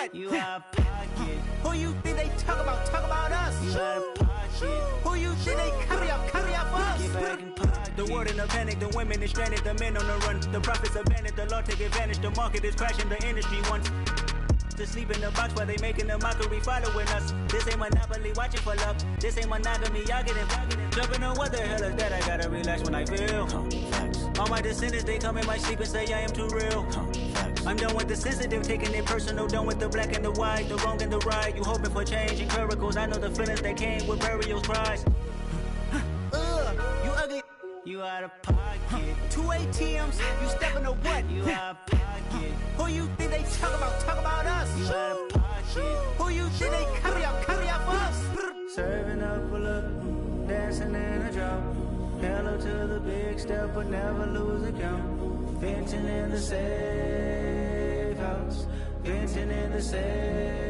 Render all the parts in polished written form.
what? You out of pocket. Who you think they talk about? Talk about us. You out of pocket. Who you think they carry up us? Get back in pocket. The world in a panic, the women is stranded, the men on the run. The profits abandoned, the law take advantage. The market is crashing, the industry wants to sleep in the box while they making a mockery following us. This ain't Monopoly, watching for love. This ain't monogamy, y'all get it. Jumping on what the hell is that? I gotta relax when I feel. All my descendants, they come in my sleep and say I am too real. I'm done with the sensitive, taking it personal. Done with the black and the white, the wrong and the right. You hoping for change and miracles. I know the feelings that came with burial cries. You ugly. You out of pocket. 2 ATMs, you stepping to what? You out of pocket. Who you think they talk about? Talk about us. You out of pocket. Who you think they carry up us? Serving up a look, dancing in a drop. Hello to the big step, but never lose a count. Venting in the safe house. Venting in the safe.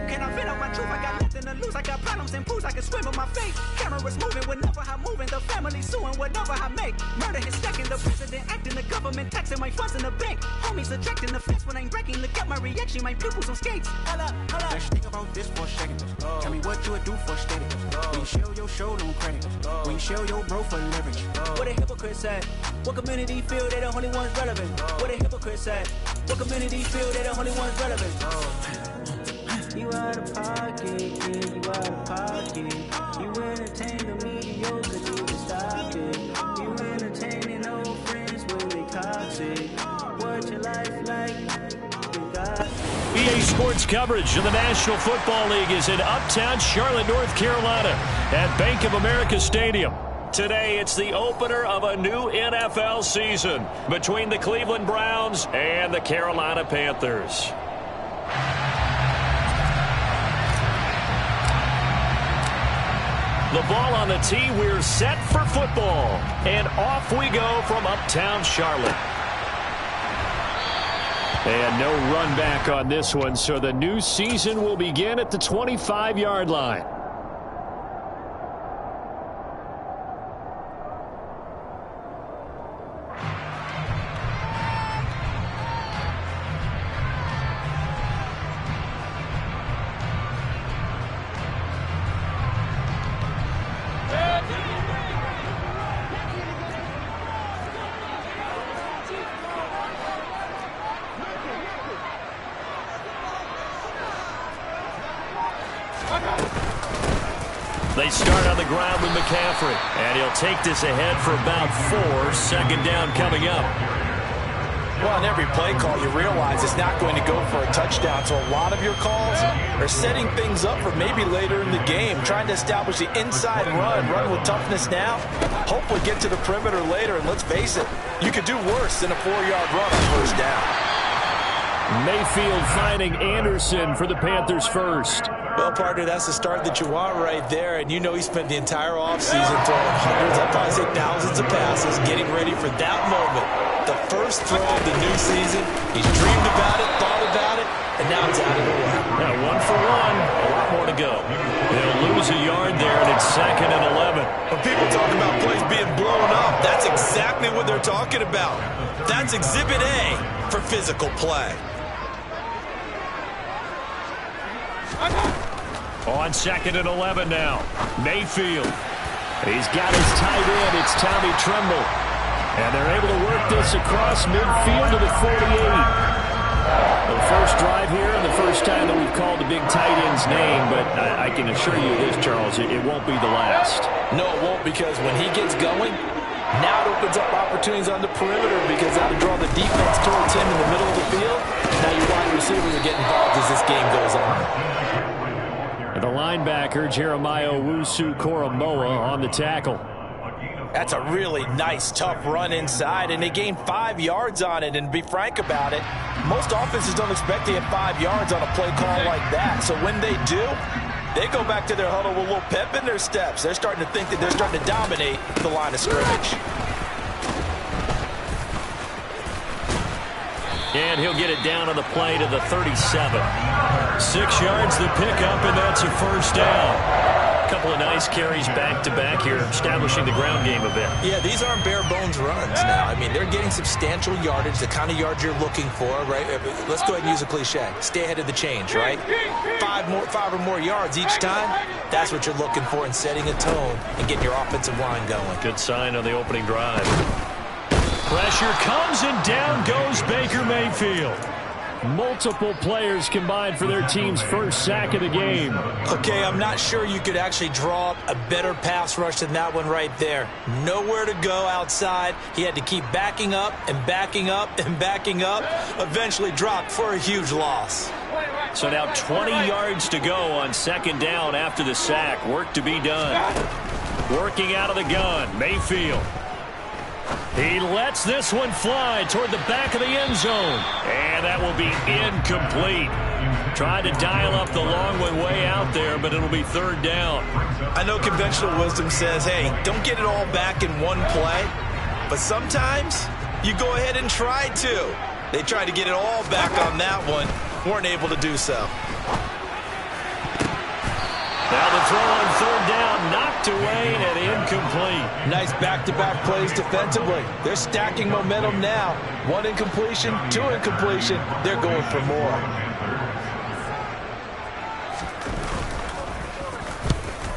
Can I vent out my truth? I got nothing to lose. I got problems and pools. I can swim in my face. Cameras moving whenever I'm moving. The family suing whatever I make. Murder is stacking. The president acting. The government taxing my funds in the bank. Homies subtracting the fence when I'm breaking. Look at my reaction. My pupils on skates. Hold up. Let's think about this for a second. Tell me what you would do for status. When you show your show, no credit. When you show your bro for leverage. What a hypocrite said. What community feel they the only ones relevant? What a hypocrite said. What community feel they the only ones relevant? You out of pocket, yeah, you out of pocket. You entertain the mediocre, you can stop it. You entertaining old friends when they toxic. What your life like? EA Sports coverage of the National Football League is in Uptown Charlotte, North Carolina at Bank of America Stadium. Today, it's the opener of a new NFL season between the Cleveland Browns and the Carolina Panthers. The ball on the tee, we're set for football. And off we go from Uptown Charlotte. And no run back on this one, so the new season will begin at the 25-yard line. They start on the ground with McCaffrey, and he'll take this ahead for about 4. Second down coming up. Well, on every play call, you realize it's not going to go for a touchdown, so a lot of your calls are setting things up for maybe later in the game, trying to establish the inside run with toughness now, hopefully get to the perimeter later, and let's face it, you could do worse than a 4-yard run on first down. Mayfield finding Anderson for the Panthers first. Well, partner, that's the start that you want right there, and you know he spent the entire offseason throwing hundreds, I'd probably say thousands of passes, getting ready for that moment. The first throw of the new season, he's dreamed about it, thought about it, and now it's out of the way. Now 1 for 1, a lot more to go. They'll lose a yard there, and it's 2nd and 11. When people talk about plays being blown up, that's exactly what they're talking about. That's Exhibit A for physical play. On 2nd and 11 now. Mayfield. He's got his tight end. It's Tommy Tremble. And they're able to work this across midfield to the 48. The first drive here and the first time that we've called the big tight end's name, but I can assure you this, Charles, it won't be the last. No, it won't, because when he gets going, now it opens up opportunities on the perimeter because that'll draw the defense towards him in the middle of the field. Now your wide receivers are getting involved as this game goes on. The linebacker, Jeremiah Owusu-Koramoah, on the tackle. That's a really nice, tough run inside, and they gained 5 yards on it. And to be frank about it, most offenses don't expect to get 5 yards on a play call like that. So when they do, they go back to their huddle with a little pep in their steps. They're starting to think that they're starting to dominate the line of scrimmage. And he'll get it down on the play to the 37. 6 yards the pickup, and that's a first down. couple of nice carries back-to-back here, establishing the ground game a bit. Yeah, these aren't bare-bones runs now. I mean, they're getting substantial yardage, the kind of yards you're looking for, right? Let's go ahead and use a cliche. Stay ahead of the change, right? Five or more yards each time, that's what you're looking for in setting a tone and getting your offensive line going. Good sign on the opening drive. Pressure comes, and down goes Baker Mayfield. Multiple players combined for their team's first sack of the game. Okay, I'm not sure you could actually draw up a better pass rush than that one right there. Nowhere to go outside. He had to keep backing up and backing up and backing up. Eventually dropped for a huge loss. So now 20 yards to go on second down after the sack. Work to be done. Working out of the gun, Mayfield. He lets this one fly toward the back of the end zone. And that will be incomplete. Trying to dial up the long one way out there, but it'll be third down. I know conventional wisdom says, hey, don't get it all back in one play. But sometimes you go ahead and try to. They tried to get it all back on that one. Weren't able to do so. Now the throw on third down, knocked away and incomplete. Nice back-to-back plays defensively. They're stacking momentum now. One incompletion, two incompletion. They're going for more.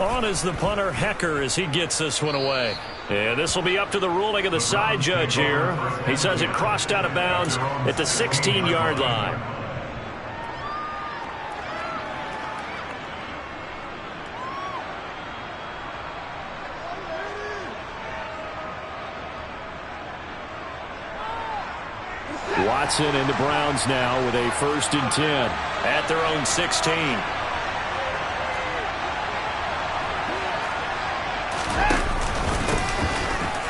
On is the punter, Hecker, as he gets this one away. And this will be up to the ruling of the side judge here. He says it crossed out of bounds at the 16-yard line. Watson and the Browns now with a 1st and 10 at their own 16.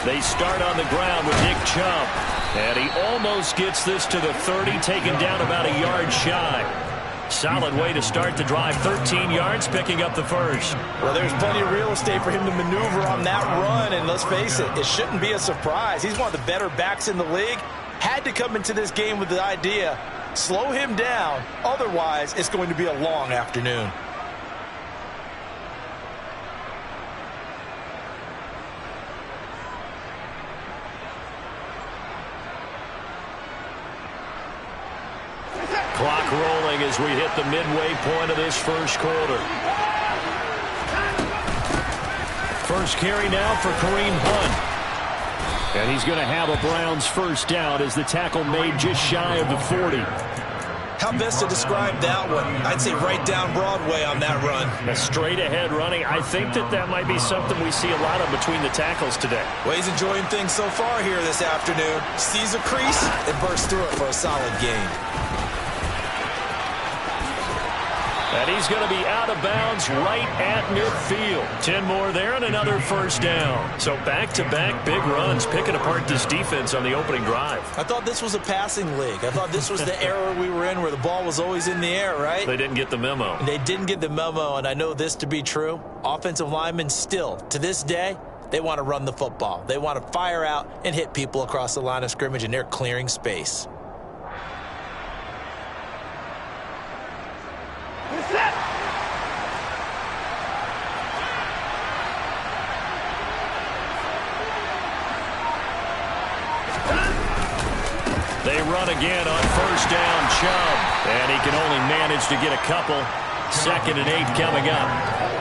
They start on the ground with Nick Chubb. And he almost gets this to the 30, taken down about a yard shy. Solid way to start the drive. 13 yards, picking up the first. Well, there's plenty of real estate for him to maneuver on that run. And let's face it, it shouldn't be a surprise. He's one of the better backs in the league. Had to come into this game with the idea, slow him down. Otherwise, it's going to be a long afternoon. Clock rolling as we hit the midway point of this first quarter. First carry now for Kareem Hunt. And he's going to have a Browns first down as the tackle made just shy of the 40. How best to describe that one? I'd say right down Broadway on that run. A straight ahead running. I think that might be something we see a lot of between the tackles today. Well, he's enjoying things so far here this afternoon. Sees a crease and bursts through it for a solid gain. And he's going to be out of bounds right at midfield. 10 more there and another first down. So back-to-back big runs, picking apart this defense on the opening drive. I thought this was a passing league. I thought this was the era we were in where the ball was always in the air, right? They didn't get the memo. They didn't get the memo, and I know this to be true. Offensive linemen still, to this day, they want to run the football. They want to fire out and hit people across the line of scrimmage, and they're clearing space. They run again on first down, Chubb. And he can only manage to get a couple. 2nd and 8 coming up.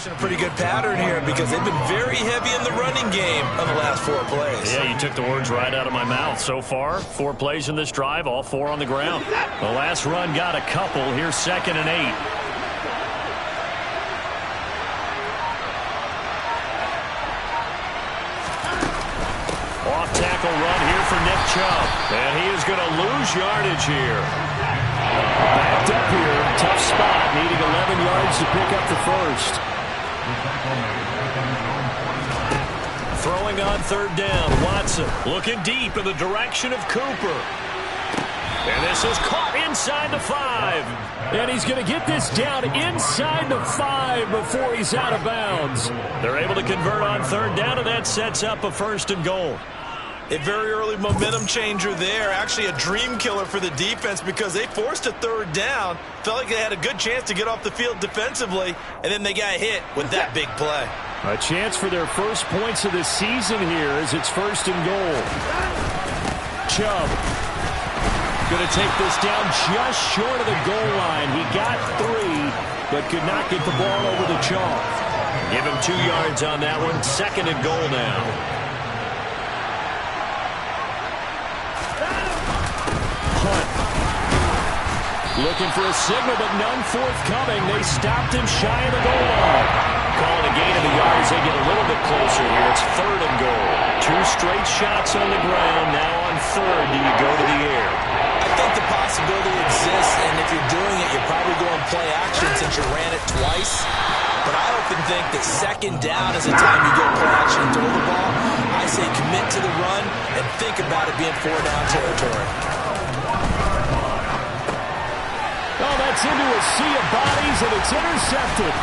A pretty good pattern here because they've been very heavy in the running game on the last 4 plays. Yeah, you took the words right out of my mouth. So far, 4 plays in this drive, all 4 on the ground. The last run got a couple. Here's 2nd and 8. Off-tackle run here for Nick Chubb. And he is going to lose yardage here. Backed up here, tough spot, needing 11 yards to pick up the first. Throwing on 3rd down, Watson looking deep in the direction of Cooper. And this is caught inside the 5. And he's going to get this down inside the 5 before he's out of bounds. They're able to convert on 3rd down, and that sets up a 1st and goal. A very early momentum changer there. Actually a dream killer for the defense because they forced a 3rd down. Felt like they had a good chance to get off the field defensively, and then they got hit with that big play. A chance for their first points of the season here as it's 1st and goal. Chubb going to take this down just short of the goal line. He got 3, but could not get the ball over the chalk. Give him 2 yards on that one. 2nd and goal now. Looking for a signal, but none forthcoming. They stopped him shy of the goal line. Calling a gain of the yards. They get a little bit closer here. It's 3rd and goal. 2 straight shots on the ground. Now on 3rd, do you go to the air? I think the possibility exists, and if you're doing it, you're probably going play action since you ran it twice. But I often think that 2nd down is the time you go play action and throw the ball. I say commit to the run and think about it being 4-down territory. Oh, that's into a sea of bodies, and it's intercepted.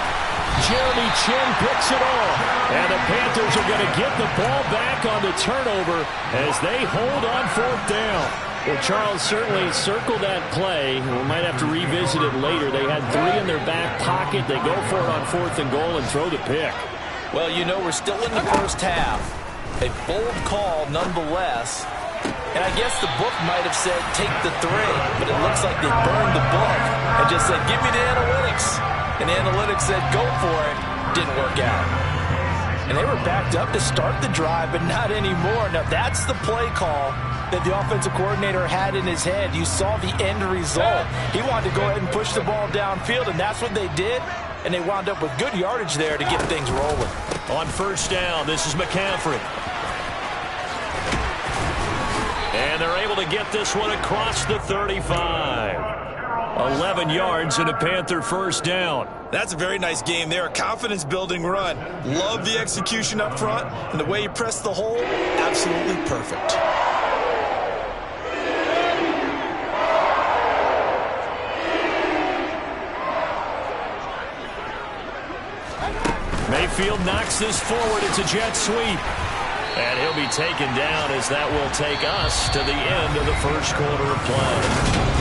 Jeremy Chin picks it off. And the Panthers are going to get the ball back on the turnover as they hold on 4th down. Well, Charles certainly circled that play. We might have to revisit it later. They had 3 in their back pocket. They go for it on 4th and goal and throw the pick. Well, you know, we're still in the first half. A bold call nonetheless. And I guess the book might have said, take the 3, but it looks like they burned the book and just said, give me the analytics. And the analytics said, go for it. Didn't work out. And they were backed up to start the drive, but not anymore. Now, that's the play call that the offensive coordinator had in his head. You saw the end result. He wanted to go ahead and push the ball downfield, and that's what they did. And they wound up with good yardage there to get things rolling. On 1st down, this is McCaffrey. And they're able to get this one across the 35. 11 yards and a Panther 1st down. That's a very nice game there. A confidence-building run. Love the execution up front, and the way he pressed the hole, absolutely perfect. Mayfield knocks this forward. It's a jet sweep. And he'll be taken down as that will take us to the end of the 1st quarter of play.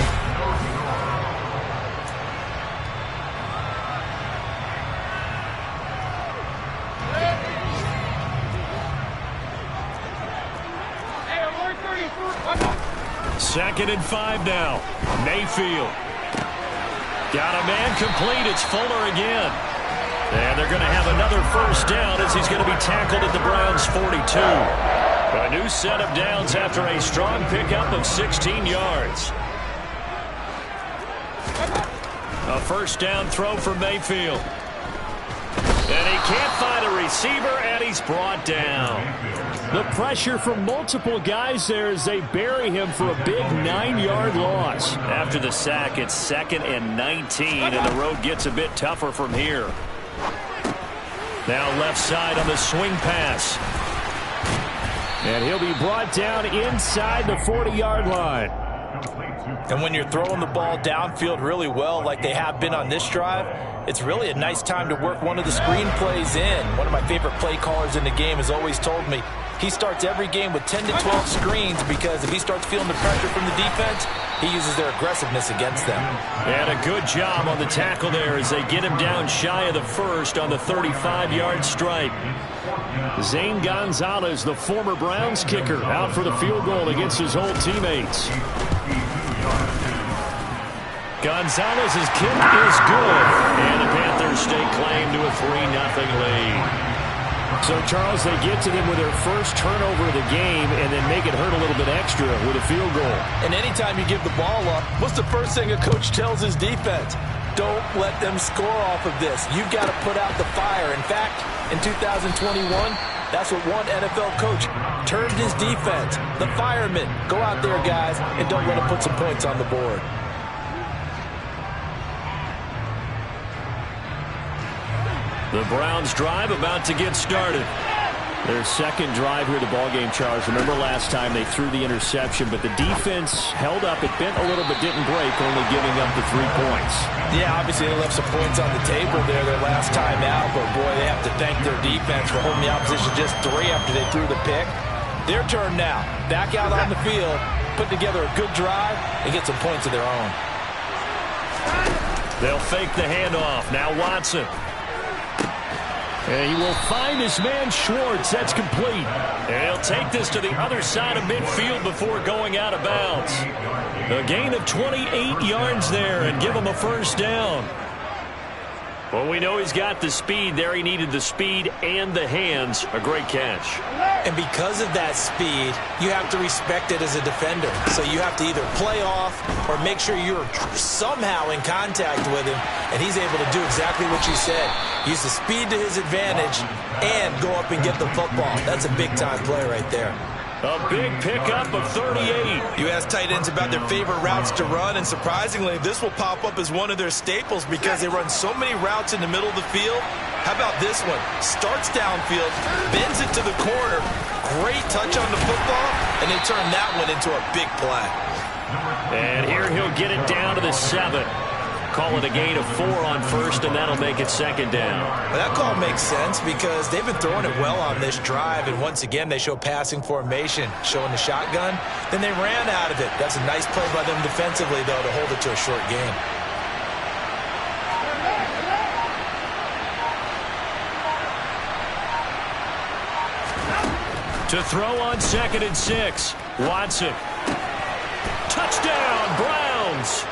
Second and 5 now. Mayfield. Got a man complete. It's Fuller again. And they're going to have another 1st down as he's going to be tackled at the Browns' 42. A new set of downs after a strong pickup of 16 yards. A 1st down throw for Mayfield. And he can't find a receiver, and he's brought down. The pressure from multiple guys there as they bury him for a big 9-yard loss. After the sack, it's 2nd and 19, and the road gets a bit tougher from here. Now left side on the swing pass. And he'll be brought down inside the 40-yard line. And when you're throwing the ball downfield really well like they have been on this drive, it's really a nice time to work one of the screen plays in. One of my favorite play callers in the game has always told me he starts every game with 10 to 12 screens because if he starts feeling the pressure from the defense, he uses their aggressiveness against them. And a good job on the tackle there as they get him down shy of the 1st on the 35-yard stripe. Zane Gonzalez, the former Browns kicker, out for the field goal against his old teammates. Gonzalez's kick is good, and the Panthers stake claim to a 3-0 lead. So, Charles, they get to them with their first turnover of the game and then make it hurt a little bit extra with a field goal. And anytime you give the ball up, what's the first thing a coach tells his defense? Don't let them score off of this. You've got to put out the fire. In fact, in 2021, that's what one NFL coach termed his defense. The firemen. Go out there, guys, and don't let them put some points on the board. The Browns drive about to get started. Their second drive here, the ballgame, Charles. Remember last time they threw the interception, but the defense held up. It bent a little but didn't break, only giving up the 3 points. Yeah, obviously they left some points on the table there their last time out, but boy, they have to thank their defense for holding the opposition just 3 after they threw the pick. Their turn now. Back out on the field, put together a good drive, and get some points of their own. They'll fake the handoff. Now Watson. And he will find his man Schwartz. That's complete. And he'll take this to the other side of midfield before going out of bounds. A gain of 28 yards there and give him a first down. Well, we know he's got the speed there. He needed the speed and the hands. A great catch. And because of that speed, you have to respect it as a defender. So you have to either play off or make sure you're somehow in contact with him. And he's able to do exactly what you said. Use the speed to his advantage and go up and get the football. That's a big-time play right there. A big pickup of 38. You ask tight ends about their favorite routes to run, and surprisingly, this will pop up as one of their staples because they run so many routes in the middle of the field. How about this one? Starts downfield, bends it to the corner, great touch on the football, and they turn that one into a big play. And here he'll get it down to the 7. Call it a gain of 4 on first, and that'll make it second down. Well, that call makes sense because they've been throwing it well on this drive, and once again they show passing formation, showing the shotgun. Then they ran out of it. That's a nice play by them defensively, though, to hold it to a short gain. To throw on 2nd and 6, Watson. Touchdown, Browns!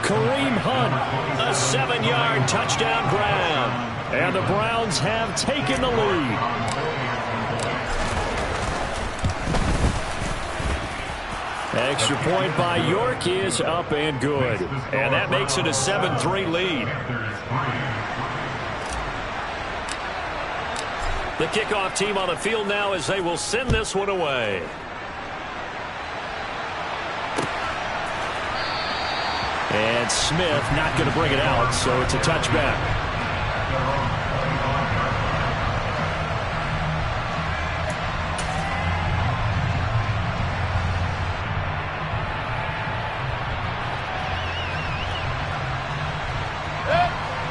Kareem Hunt, a 7-yard touchdown grab. And the Browns have taken the lead. Extra point by York is up and good. And that makes it a 7-3 lead. The kickoff team on the field now as they will send this one away. And Smith not going to bring it out, so it's a touchback.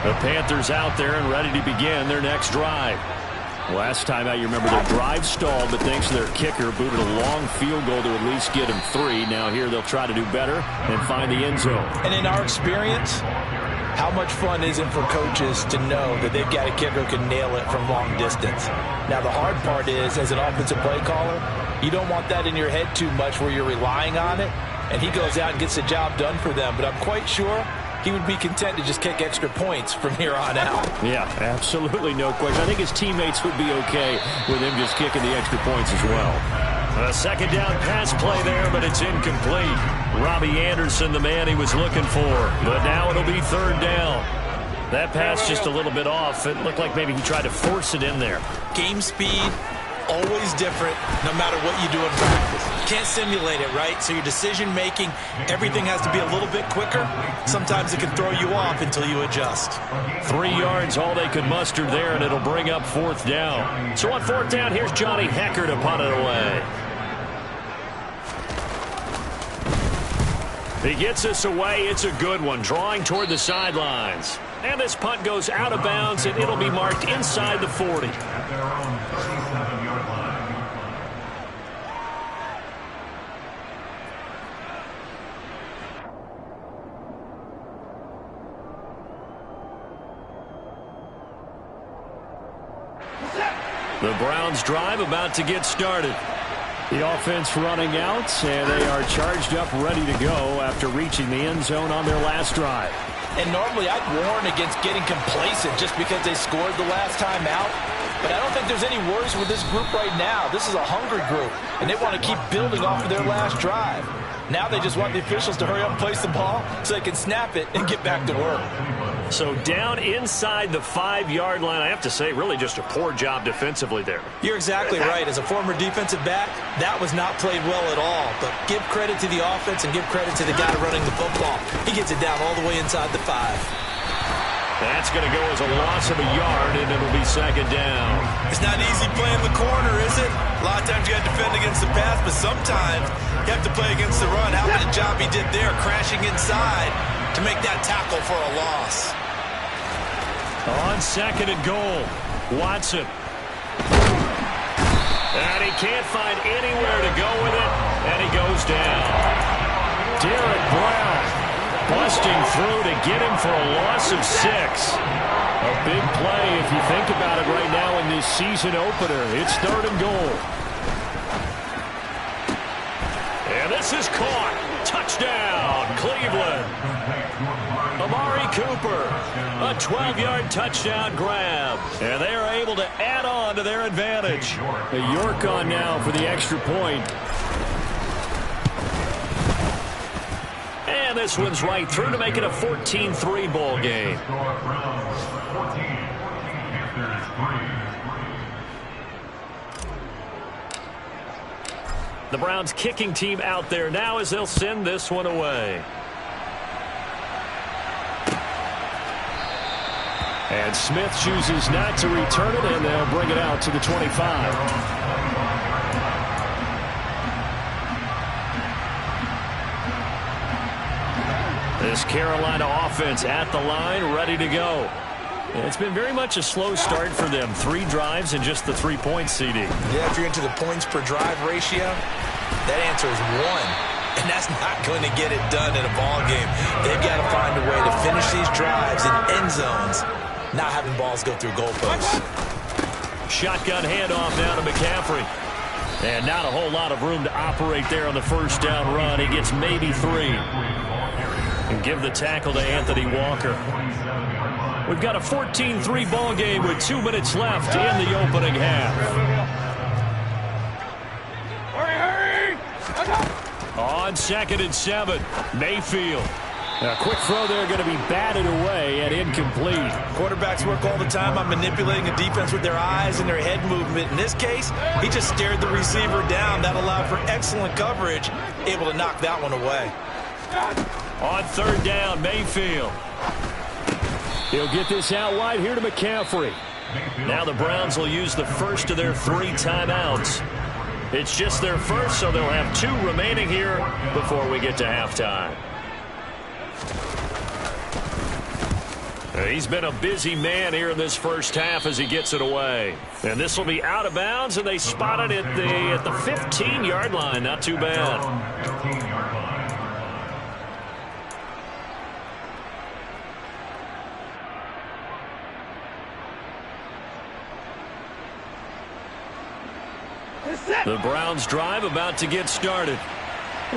The Panthers out there and ready to begin their next drive. Last time out, you remember their drive stalled, but thanks to their kicker, booted a long field goal to at least get them 3. Now here they'll try to do better and find the end zone. And in our experience, how much fun is it for coaches to know that they've got a kicker who can nail it from long distance? Now the hard part is, as an offensive play caller, you don't want that in your head too much where you're relying on it, and he goes out and gets the job done for them. But I'm quite sure he would be content to just kick extra points from here on out. Yeah, absolutely no question. I think his teammates would be okay with him just kicking the extra points as well. A second down pass play there, but it's incomplete. Robbie Anderson, the man he was looking for. But now it'll be 3rd down. That pass just a little bit off. It looked like maybe he tried to force it in there. Game speed, always different, no matter what you do in practice. You can't simulate it, right? So your decision-making, everything has to be a little bit quicker. Sometimes it can throw you off until you adjust. 3 yards, all they could muster there, and it'll bring up 4th down. So on 4th down, here's Johnny Hecker to punt it away. He gets us away. It's a good one, drawing toward the sidelines. And this punt goes out of bounds, and it'll be marked inside the 40. The Browns drive about to get started. The offense running out, and they are charged up, ready to go after reaching the end zone on their last drive. And normally I'd warn against getting complacent just because they scored the last time out. But I don't think there's any worries with this group right now. This is a hungry group, and they want to keep building off of their last drive. Now they just want the officials to hurry up and place the ball so they can snap it and get back to work. So down inside the 5-yard line, I have to say, really just a poor job defensively there. You're exactly right. As a former defensive back, that was not played well at all. But give credit to the offense and give credit to the guy running the football. He gets it down all the way inside the 5. That's going to go as a loss of a yard, and it'll be second down. It's not easy playing the corner, is it? A lot of times you got to defend against the pass, but sometimes you have to play against the run. How about the job he did there, crashing inside to make that tackle for a loss? On second and goal, Watson. And he can't find anywhere to go with it, and he goes down. Derek Brown busting through to get him for a loss of 6. A big play if you think about it right now in this season opener. It's third and goal. And this is caught. Touchdown, Cleveland. Amari Cooper, a 12-yard touchdown grab. And they are able to add on to their advantage. A York on now for the extra point. And this one's right through to make it a 14-3 ball game. The Browns kicking team out there now as they'll send this one away. And Smith chooses not to return it, and they'll bring it out to the 25. This Carolina offense at the line, ready to go. And it's been very much a slow start for them. 3 drives and just the 3-point CD. Yeah, if you're into the points per drive ratio, that answer is 1. And that's not going to get it done in a ball game. They've got to find a way to finish these drives in end zones, not having balls go through goalposts. Shotgun handoff now to McCaffrey. And not a whole lot of room to operate there on the first down run. He gets maybe 3. And give the tackle to Anthony Walker. We've got a 14-3 ball game with 2 minutes left in the opening half. On second and 7, Mayfield. A quick throw there going to be batted away and incomplete. Quarterbacks work all the time on manipulating a defense with their eyes and their head movement. In this case, he just stared the receiver down. That allowed for excellent coverage, able to knock that one away. On third down, Mayfield. He'll get this out wide here to McCaffrey. Now the Browns will use the first of their 3 timeouts. It's just their first, so they'll have 2 remaining here before we get to halftime. He's been a busy man here in this first half as he gets it away. And this will be out of bounds, and they spot it at the 15-yard line. Not too bad. The Browns drive about to get started.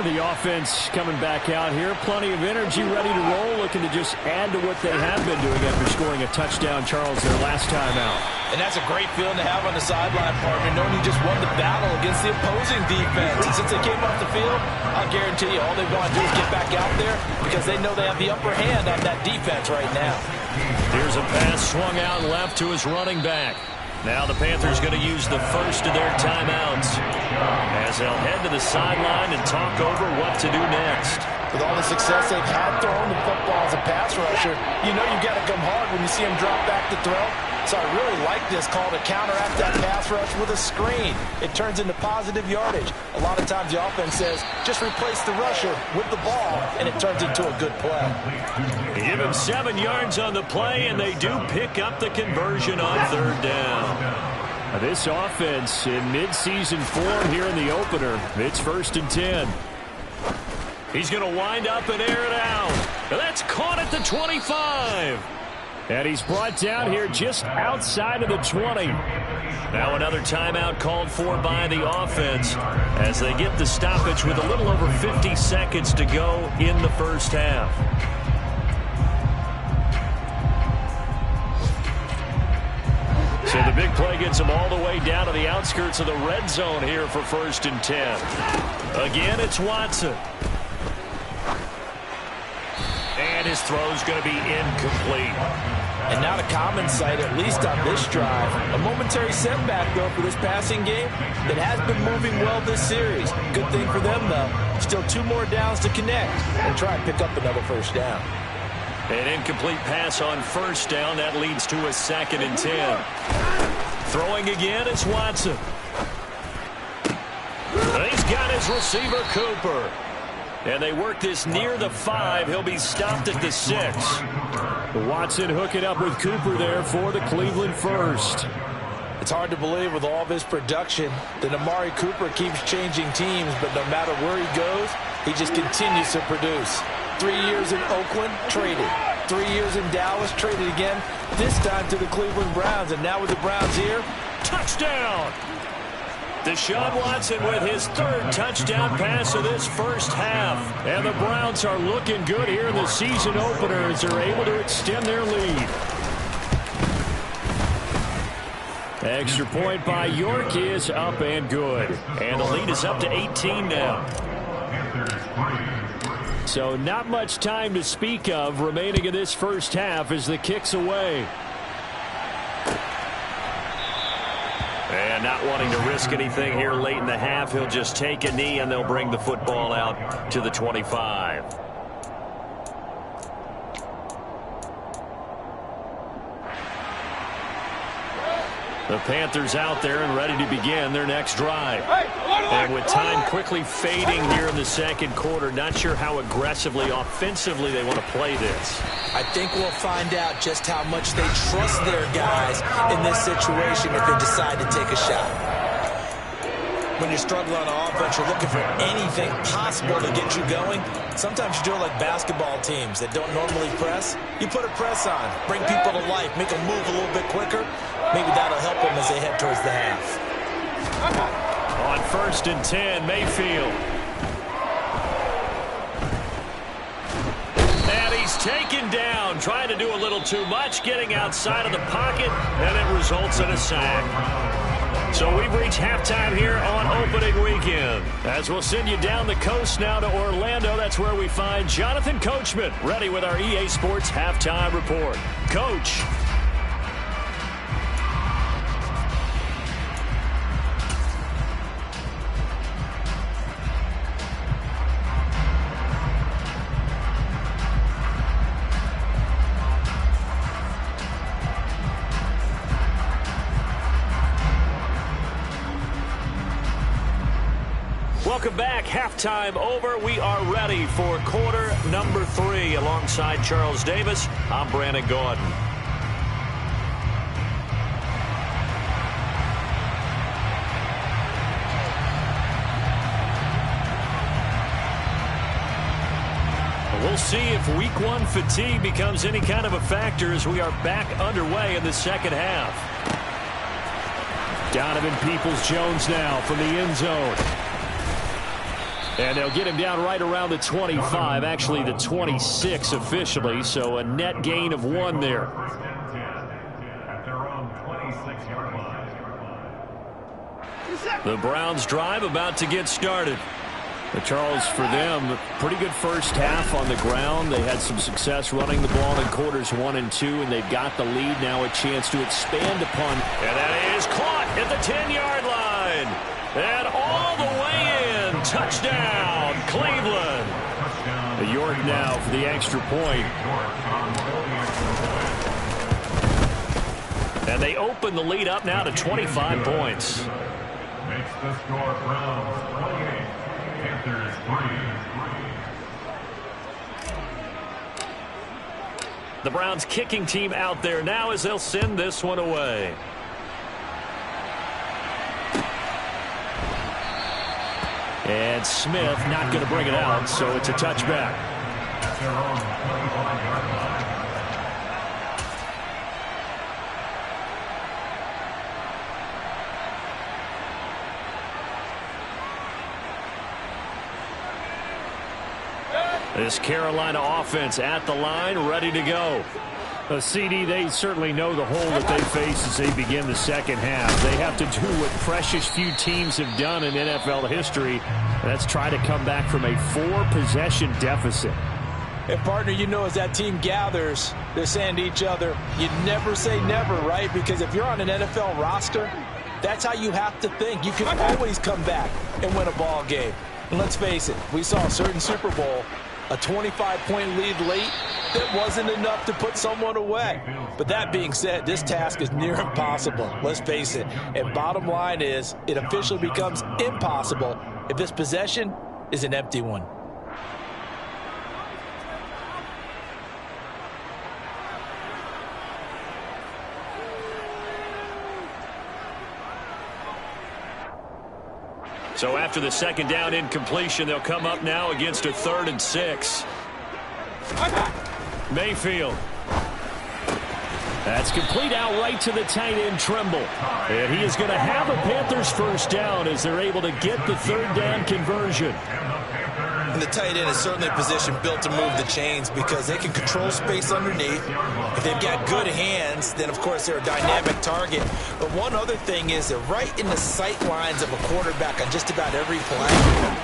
The offense coming back out here. Plenty of energy, ready to roll, looking to just add to what they have been doing after scoring a touchdown, Charles, their last time out. And that's a great feeling to have on the sideline, partner, knowing you just won the battle against the opposing defense. And since they came off the field, I'll guarantee you all they've got to do is get back out there because they know they have the upper hand on that defense right now. Here's a pass swung out left to his running back. Now the Panthers going to use the first of their timeouts as they'll head to the sideline and talk over what to do next. With all the success they've had throwing the football as a pass rusher, you know you've got to come hard when you see him drop back to throw. So I really like this call to counteract that pass rush with a screen. It turns into positive yardage. A lot of times the offense says, just replace the rusher with the ball, and it turns into a good play. You give him 7 yards on the play, and they do pick up the conversion on third down. This offense in midseason form here in the opener. It's 1st and 10. He's going to wind up and air it out. And that's caught at the 25. And he's brought down here just outside of the 20. Now another timeout called for by the offense as they get the stoppage with a little over 50 seconds to go in the first half. So the big play gets him all the way down to the outskirts of the red zone here for 1st and 10. Again, it's Watson. And his throw's going to be incomplete. And not a common sight, at least on this drive. A momentary setback, though, for this passing game that has been moving well this series. Good thing for them, though. Still 2 more downs to connect and try and pick up another first down. An incomplete pass on 1st down. That leads to a 2nd and 10. Throwing again is Watson. He's got his receiver, Cooper. And they work this near the 5. He'll be stopped at the 6. Watson hooking up with Cooper there for the Cleveland first. It's hard to believe with all of his production that Amari Cooper keeps changing teams, but no matter where he goes, he just continues to produce. 3 years in Oakland, traded. 3 years in Dallas, traded again, this time to the Cleveland Browns. And now with the Browns here, touchdown! Deshaun Watson with his 3rd touchdown pass of this first half. And the Browns are looking good here in the season opener as they're able to extend their lead. Extra point by York is up and good. And the lead is up to 18 now. So not much time to speak of remaining in this first half as the kick's away. And not wanting to risk anything here late in the half, he'll just take a knee and they'll bring the football out to the 25. The Panthers out there and ready to begin their next drive. And with time quickly fading here in the 2nd quarter, not sure how aggressively, offensively they want to play this. I think we'll find out just how much they trust their guys in this situation if they decide to take a shot. When you struggle on offense, you're looking for anything possible to get you going. Sometimes you do it like basketball teams that don't normally press. You put a press on, bring people to life, make them move a little bit quicker. Maybe that'll help them as they head towards the half. On 1st and 10, Mayfield. And he's taken down, trying to do a little too much, getting outside of the pocket, and it results in a sack. So we've reached halftime here on opening weekend. As we'll send you down the coast now to Orlando, that's where we find Jonathan Coachman, ready with our EA Sports Halftime Report. Coach. Welcome back. Halftime over. We are ready for quarter number 3. Alongside Charles Davis, I'm Brandon Gordon. We'll see if week 1 fatigue becomes any kind of a factor as we are back underway in the 2nd half. Donovan Peoples-Jones now from the end zone. And they'll get him down right around the 25, actually the 26 officially, so a net gain of 1 there. The Browns drive about to get started. But Charles, for them, pretty good first half on the ground. They had some success running the ball in quarters 1 and 2, and they've got the lead now, a chance to expand upon. And that is caught at the 10-yard line. And all the way in. Touchdown, Cleveland. York now for the extra point. And they open the lead up now to 25 points. Makes the score Browns 28, Panthers 3. The Browns kicking team out there now as they'll send this one away. And Smith not going to bring it out, so it's a touchback. This Carolina offense at the line, ready to go. CD, they certainly know the hole that they face as they begin the second half. They have to do what precious few teams have done in NFL history. That's try to come back from a 4-possession deficit. And, partner, you know, as that team gathers, they're saying to each other, you never say never, right? Because if you're on an NFL roster, that's how you have to think. You can always come back and win a ball game. And let's face it, we saw a certain Super Bowl, a 25-point lead late, that wasn't enough to put someone away. But that being said, this task is near impossible. Let's face it. And bottom line is, it officially becomes impossible if this possession is an empty one. So after the second down incompletion, they'll come up now against a 3rd and 6. Mayfield. That's complete out right to the tight end, Trimble. And he is going to have a Panthers first down as they're able to get the 3rd down conversion. And the tight end is certainly a position built to move the chains because they can control space underneath. If they've got good hands, then, of course, they're a dynamic target. But one other thing is they're right in the sight lines of a quarterback on just about every play.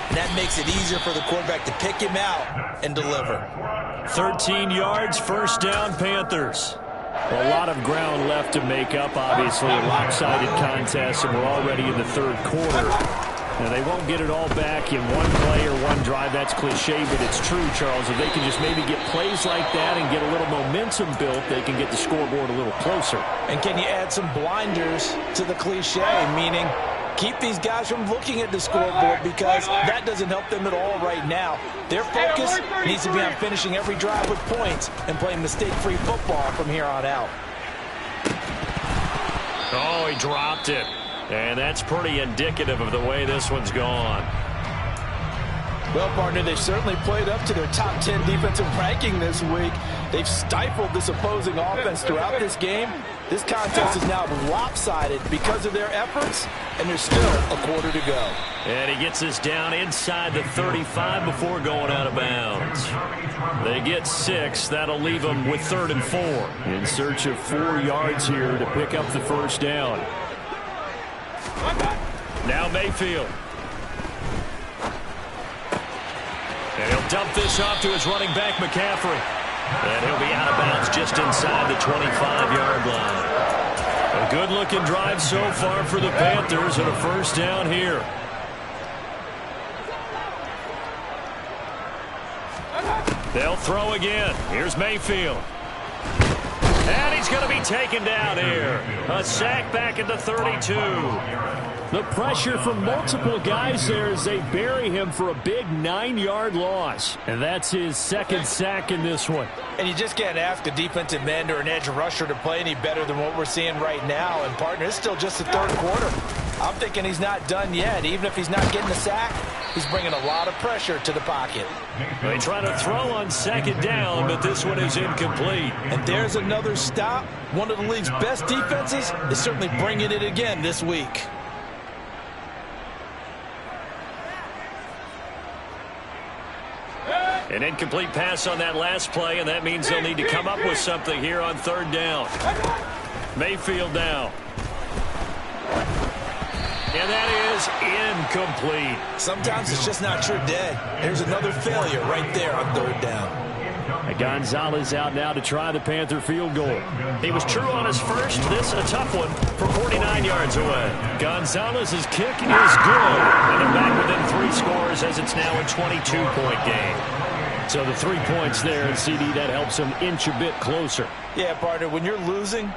And that makes it easier for the quarterback to pick him out and deliver. 13 yards, first down, Panthers. A lot of ground left to make up, obviously, a lopsided contest, and we're already in the 3rd quarter. Now, they won't get it all back in one play or one drive. That's cliche, but it's true, Charles. If they can just maybe get plays like that and get a little momentum built, they can get the scoreboard a little closer. And can you add some blinders to the cliche, meaning keep these guys from looking at the scoreboard because that doesn't help them at all right now. Their focus needs to be on finishing every drive with points and playing mistake-free football from here on out. Oh, he dropped it. And that's pretty indicative of the way this one's gone. Well, partner, they've certainly played up to their top 10 defensive ranking this week. They've stifled this opposing offense throughout this game. This contest is now lopsided because of their efforts, and there's still a quarter to go. And he gets this down inside the 35 before going out of bounds. They get 6. That'll leave them with 3rd and 4. In search of 4 yards here to pick up the first down. Now Mayfield. And he'll dump this off to his running back, McCaffrey. And he'll be out of bounds just inside the 25-yard line. A good-looking drive so far for the Panthers and a first down here. They'll throw again. Here's Mayfield. And he's going to be taken down here. A sack back at the 32. The pressure from multiple guys there as they bury him for a big 9-yard loss. And that's his 2nd sack in this one. And you just can't ask a defensive end or an edge rusher to play any better than what we're seeing right now. And, partner, it's still just the 3rd quarter. I'm thinking he's not done yet. Even if he's not getting a sack, he's bringing a lot of pressure to the pocket. They try to throw on 2nd down, but this one is incomplete. And there's another stop. One of the league's best defenses is certainly bringing it again this week. An incomplete pass on that last play, and that means they'll need to come up with something here on 3rd down. Mayfield now. And that is incomplete. Sometimes it's just not your day. There's another failure right there on 3rd down. Gonzalez out now to try the Panther field goal. He was true on his first. This a tough one from 49 yards away. Gonzalez's kick is good. And they're back within 3 scores as it's now a 22-point game. So the 3 points there, and CD, that helps them inch a bit closer. Yeah, partner, when you're losing,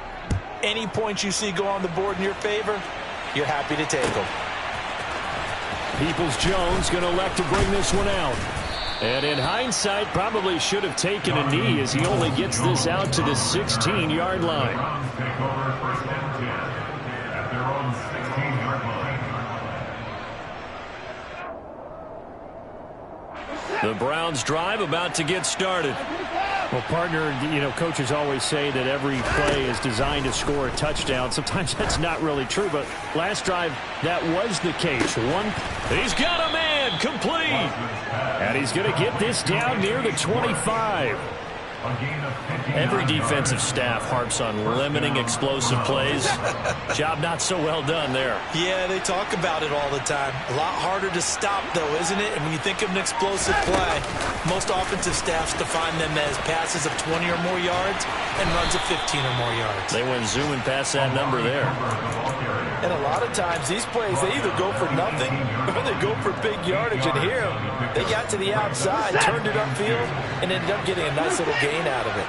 any points you see go on the board in your favor, you're happy to take them. Peoples-Jones going to elect to bring this one out. And in hindsight, probably should have taken a knee as he only gets this out to the 16-yard line. Take over 1st and 10 at their own 16-yard line. The Browns drive about to get started. Well, partner, coaches always say that every play is designed to score a touchdown. Sometimes that's not really true, but last drive, that was the case. He's got a man, complete. And he's going to get this down near the 25. Every defensive staff harps on limiting explosive plays. Job not so well done there. Yeah, they talk about it all the time. A lot harder to stop, though, isn't it? And when you think of an explosive play, most offensive staffs define them as passes of 20 or more yards and runs of 15 or more yards. They went zooming past that number there. And a lot of times, these plays, they either go for nothing or they go for big yardage. And here, they got to the outside, turned it upfield, and ended up getting a nice little gain out of it.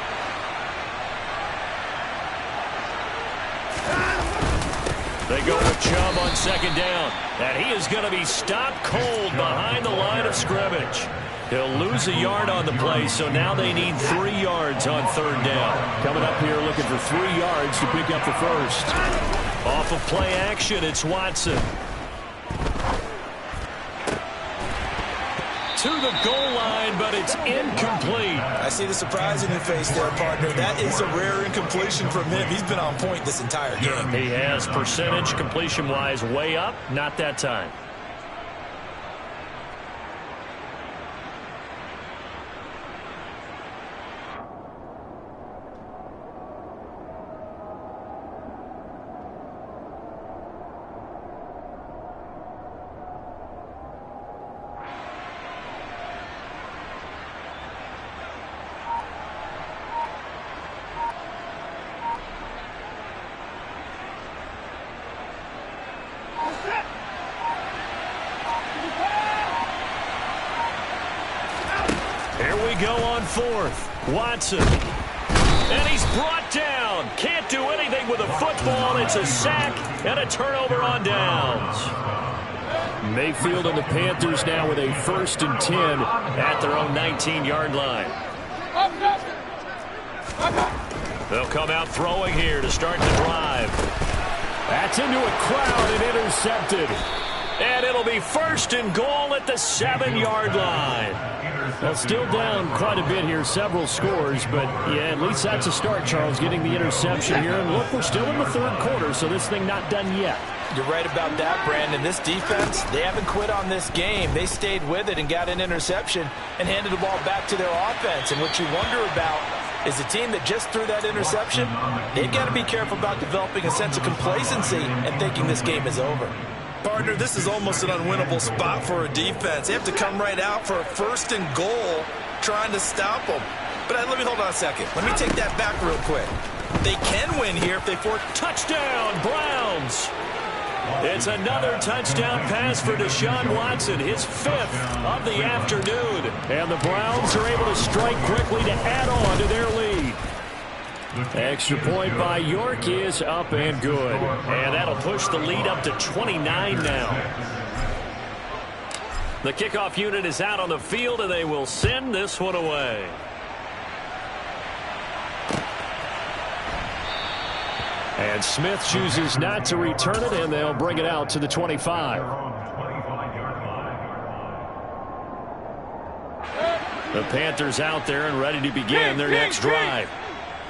They go with Chubb on second down, and he is going to be stopped cold behind the line of scrimmage. He'll lose a yard on the play, so now they need 3 yards on third down. Coming up here looking for 3 yards to pick up the first. Off of play action, it's Watson. To the goal line, but it's incomplete. I see the surprise in your face there, partner. That is a rare incompletion from him. He's been on point this entire game. He has percentage completion-wise way up, not that time. Go on fourth. Watson. And he's brought down. Can't do anything with a football. It's a sack and a turnover on downs. Mayfield and the Panthers now with a 1st and 10 at their own 19-yard line. They'll come out throwing here to start the drive. That's into a crowd and intercepted. And it'll be 1st and goal at the 7-yard line. Well, still down quite a bit here, several scores, but yeah, at least that's a start, Charles, getting the interception here. And look, we're still in the 3rd quarter, so this thing not done yet. You're right about that, Brandon. This defense, they haven't quit on this game. They stayed with it and got an interception and handed the ball back to their offense. And what you wonder about is the team that just threw that interception, they've got to be careful about developing a sense of complacency and thinking this game is over. Partner, this is almost an unwinnable spot for a defense. They have to come right out for a 1st and goal trying to stop them. But let me hold on a second. Let me take that back real quick. They can win here if they force. Touchdown, Browns. It's another touchdown pass for Deshaun Watson, his 5th of the afternoon. And the Browns are able to strike quickly to add on to their lead. Extra point by York is up and good. And that'll push the lead up to 29 now. The kickoff unit is out on the field, and they will send this one away. And Smith chooses not to return it, and they'll bring it out to the 25. The Panthers out there and ready to begin their next drive.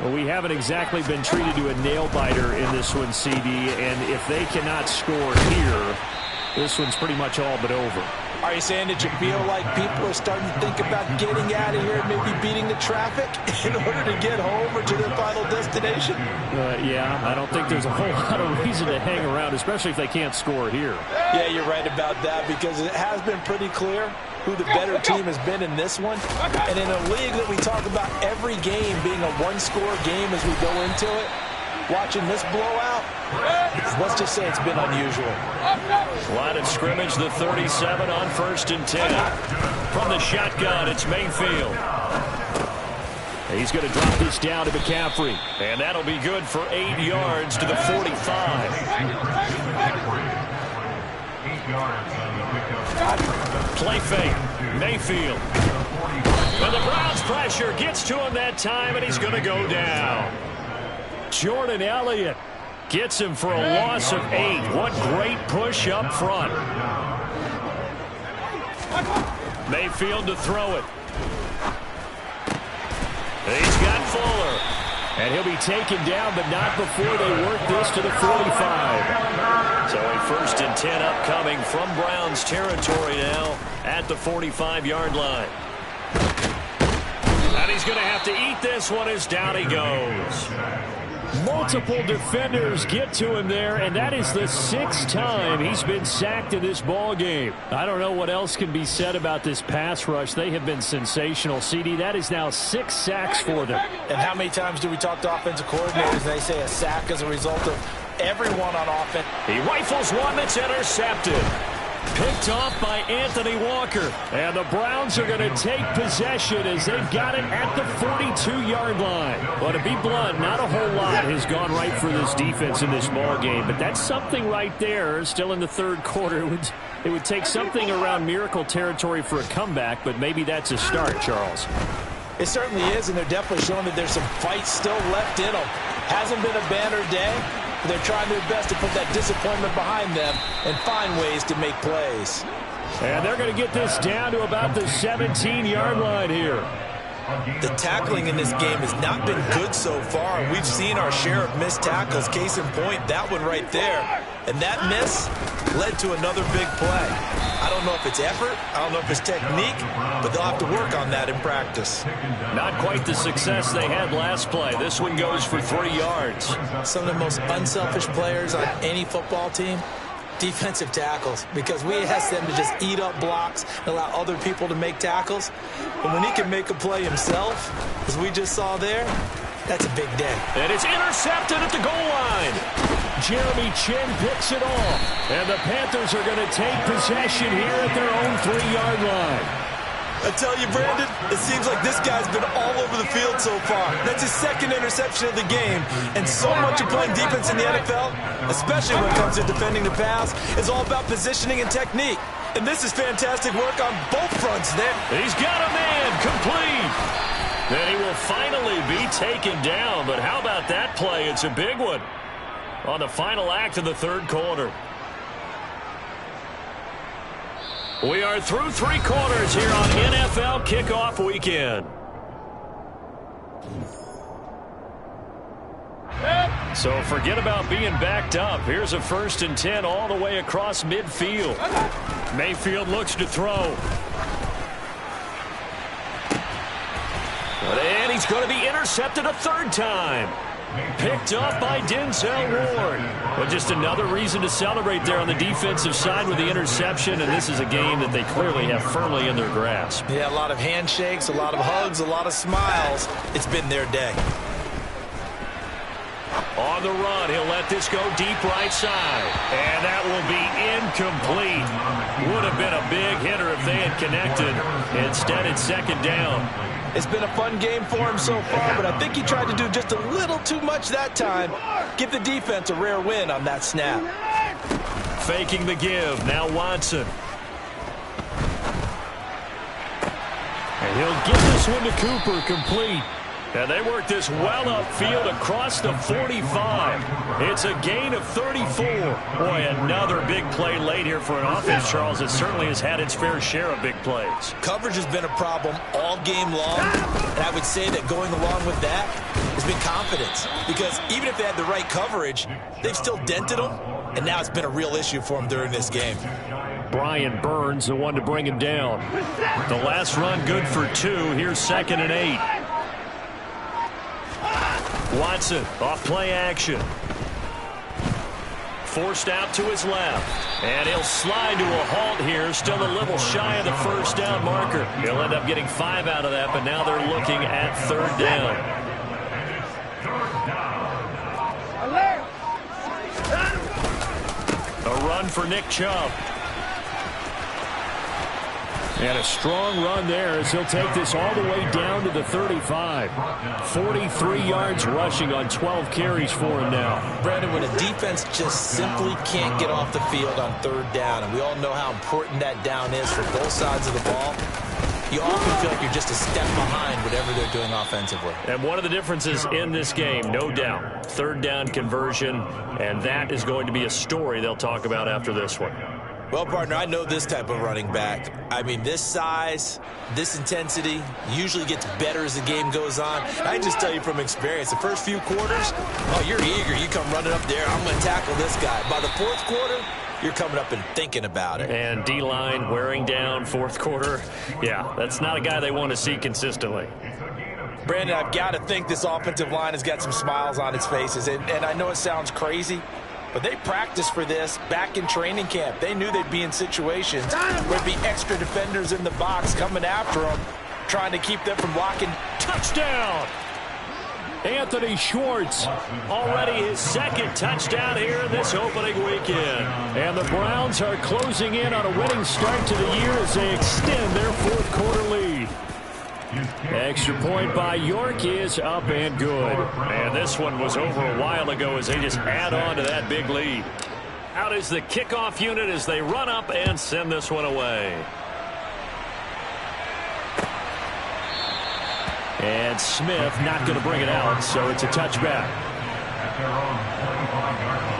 Well, we haven't exactly been treated to a nail-biter in this one, CD, and if they cannot score here, this one's pretty much all but over. Are you saying that you feel like people are starting to think about getting out of here and maybe beating the traffic in order to get home or to their final destination? Yeah, I don't think there's a whole lot of reason to hang around, especially if they can't score here. Yeah, you're right about that, because it has been pretty clear who the better team has been in this one. And in a league that we talk about every game being a one-score game as we go into it, watching this blowout, let's just say it's been unusual. Line of scrimmage, the 37 on 1st and 10. From the shotgun, it's Mayfield. He's going to drop this down to McCaffrey. And that'll be good for 8 yards to the 45. 8 yards on the pickup. Play fake. Mayfield. And the Browns pressure gets to him that time, and he's going to go down. Jordan Elliott gets him for a loss of 8. What great push up front. Mayfield to throw it. He's got Fuller. And he'll be taken down, but not before they work this to the 45. So a 1st and 10 upcoming from Browns territory now at the 45-yard line. And he's going to have to eat this one as down he goes. Multiple defenders get to him there, and that is the 6th time he's been sacked in this ball game. I don't know what else can be said about this pass rush. They have been sensational. CD, that is now 6 sacks for them. And how many times do we talk to offensive coordinators and they say a sack as a result of everyone on offense? He rifles one that's intercepted. Picked off by Anthony Walker. And the Browns are going to take possession as they've got it at the 42-yard line. But to be blunt, not a whole lot has gone right for this defense in this ball game. But that's something right there. Still in the 3rd quarter. It would take something around miracle territory for a comeback, but maybe that's a start, Charles. It certainly is, and they're definitely showing that there's some fight still left in them. Hasn't been a banner day. They're trying their best to put that disappointment behind them and find ways to make plays. And they're going to get this down to about the 17-yard line here. The tackling in this game has not been good so far. We've seen our share of missed tackles. Case in point, that one right there. And that miss led to another big play. I don't know if it's effort, I don't know if it's technique, but they'll have to work on that in practice. Not quite the success they had last play. This one goes for 3 yards. Some of the most unselfish players on any football team, defensive tackles, because we ask them to just eat up blocks and allow other people to make tackles. But when he can make a play himself, as we just saw there, that's a big day. And it's intercepted at the goal line. Jeremy Chin picks it off. And the Panthers are going to take possession here at their own 3-yard line. I tell you, Brandon, it seems like this guy's been all over the field so far. That's his 2nd interception of the game. And so much of playing defense in the NFL, especially when it comes to defending the pass, is all about positioning and technique. And this is fantastic work on both fronts there. He's got a man complete. And he will finally be taken down. But how about that play? It's a big one on the final act of the 3rd quarter. We are through 3 quarters here on NFL Kickoff Weekend. So forget about being backed up. Here's a 1st and 10 all the way across midfield. Mayfield looks to throw. And he's going to be intercepted a 3rd time. Picked up by Denzel Ward. But just another reason to celebrate there on the defensive side with the interception, and this is a game that they clearly have firmly in their grasp. Yeah, a lot of handshakes, a lot of hugs, a lot of smiles. It's been their day. On the run, he'll let this go deep right side. And that will be incomplete. Would have been a big hitter if they had connected. Instead, it's 2nd down. It's been a fun game for him so far, but I think he tried to do just a little too much that time. Give the defense a rare win on that snap. Faking the give. Now Watson. And he'll get this one to Cooper complete. And they work this well upfield across the 45. It's a gain of 34. Boy, another big play late here for an offense, Charles. It certainly has had its fair share of big plays. Coverage has been a problem all game long. And I would say that going along with that has been confidence. Because even if they had the right coverage, they've still dented them. And now it's been a real issue for them during this game. Brian Burns, the one to bring him down. The last run good for 2. Here's 2nd and 8. Watson, off play action. Forced out to his left. And he'll slide to a halt here. Still a little shy of the 1st down marker. He'll end up getting 5 out of that, but now they're looking at 3rd down. A run for Nick Chubb. And a strong run there as he'll take this all the way down to the 35. 43 yards rushing on 12 carries for him now. Brandon, when a defense just simply can't get off the field on 3rd down, and we all know how important that down is for both sides of the ball, you often feel like you're just a step behind whatever they're doing offensively. And one of the differences in this game, no doubt, 3rd down conversion, and that is going to be a story they'll talk about after this one. Well, partner, I know this type of running back. I mean, this size, this intensity usually gets better as the game goes on. I can just tell you from experience, the first few quarters, oh, you're eager. You come running up there, I'm going to tackle this guy. By the fourth quarter, you're coming up and thinking about it. And D-line wearing down fourth quarter. Yeah, that's not a guy they want to see consistently. Brandon, I've got to think this offensive line has got some smiles on its faces. And I know it sounds crazy, but they practiced for this back in training camp. They knew they'd be in situations where there'd be extra defenders in the box coming after them, trying to keep them from blocking. Touchdown! Anthony Schwartz, already his second touchdown here in this opening weekend. And the Browns are closing in on a winning start to the year as they extend their fourth quarter lead. Extra point by York is up and good. And this one was over a while ago as they just add on to that big lead. Out is the kickoff unit as they run up and send this one away. And Smith not going to bring it out, so it's a touchback. At their own 25-yard line.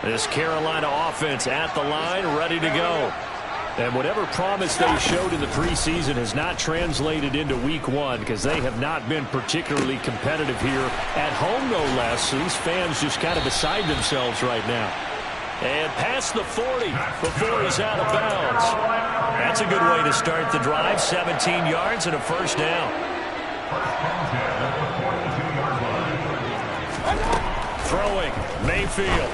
This Carolina offense at the line, ready to go. And whatever promise they showed in the preseason has not translated into week one because they have not been particularly competitive here at home, no less. So these fans just kind of beside themselves right now. And past the 40 before he's out of bounds. That's a good way to start the drive. 17 yards and a first down. First and 10 at the 42-yard line. Throwing, Mayfield.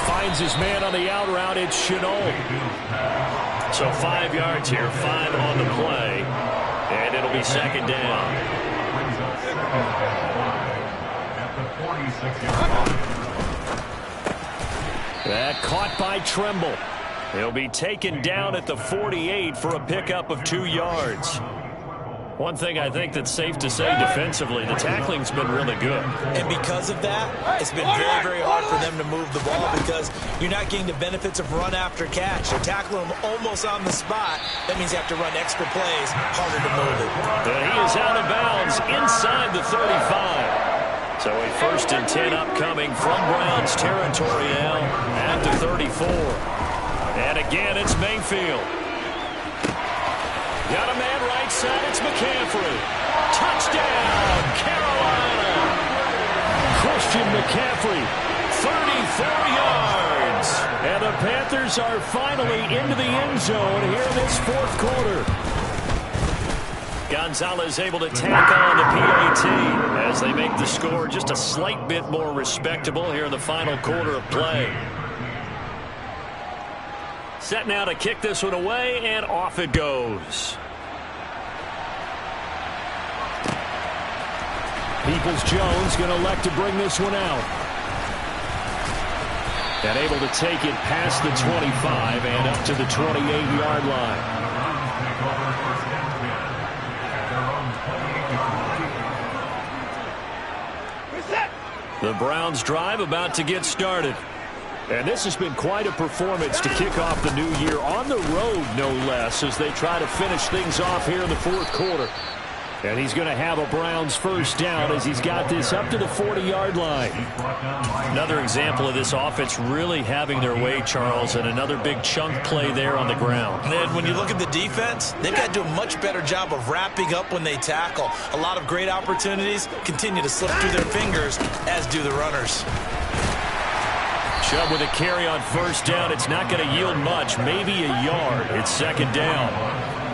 Finds his man on the out route. It's Chenault. So 5 yards here, 5 on the play. And it'll be second down. At the 46-yard line. That caught by Tremble. He'll be taken down at the 48 for a pickup of 2 yards. One thing I think that's safe to say defensively, the tackling's been really good. And because of that, it's been very, very hard for them to move the ball because you're not getting the benefits of run after catch. They're tackling them almost on the spot. That means you have to run extra plays, harder to move it. And he is out of bounds inside the 35. So a first and 10 upcoming from Browns territory now at the 34. And again, it's Mayfield. Got a man right side. It's McCaffrey. Touchdown, Carolina. Christian McCaffrey, 34 yards. And the Panthers are finally into the end zone here in this fourth quarter. Gonzalez able to tack on the PAT as they make the score just a slight bit more respectable here in the final quarter of play. Set now to kick this one away, and off it goes. Peoples-Jones going to elect to bring this one out. And able to take it past the 25 and up to the 28-yard line. The Browns drive about to get started. And this has been quite a performance to kick off the new year on the road, no less, as they try to finish things off here in the fourth quarter. And he's going to have a Browns first down as he's got this up to the 40-yard line. Another example of this offense really having their way, Charles, and another big chunk play there on the ground. And then when you look at the defense, they've got to do a much better job of wrapping up when they tackle. A lot of great opportunities continue to slip through their fingers, as do the runners. Chubb with a carry on first down. It's not going to yield much, maybe a yard. It's second down.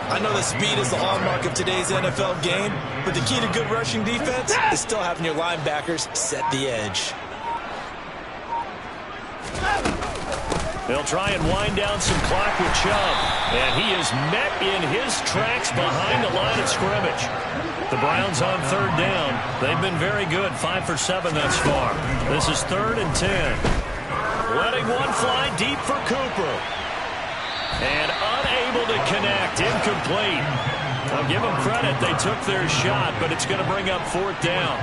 I know that speed is the hallmark of today's NFL game, but the key to good rushing defense is still having your linebackers set the edge. They'll try and wind down some clock with Chubb, and he is met in his tracks behind the line of scrimmage. The Browns on third down. They've been very good, 5 for 7 thus far. This is 3rd and 10. Letting one fly deep for Cooper. And unable to connect, incomplete. I'll give them credit, they took their shot, but it's going to bring up 4th down.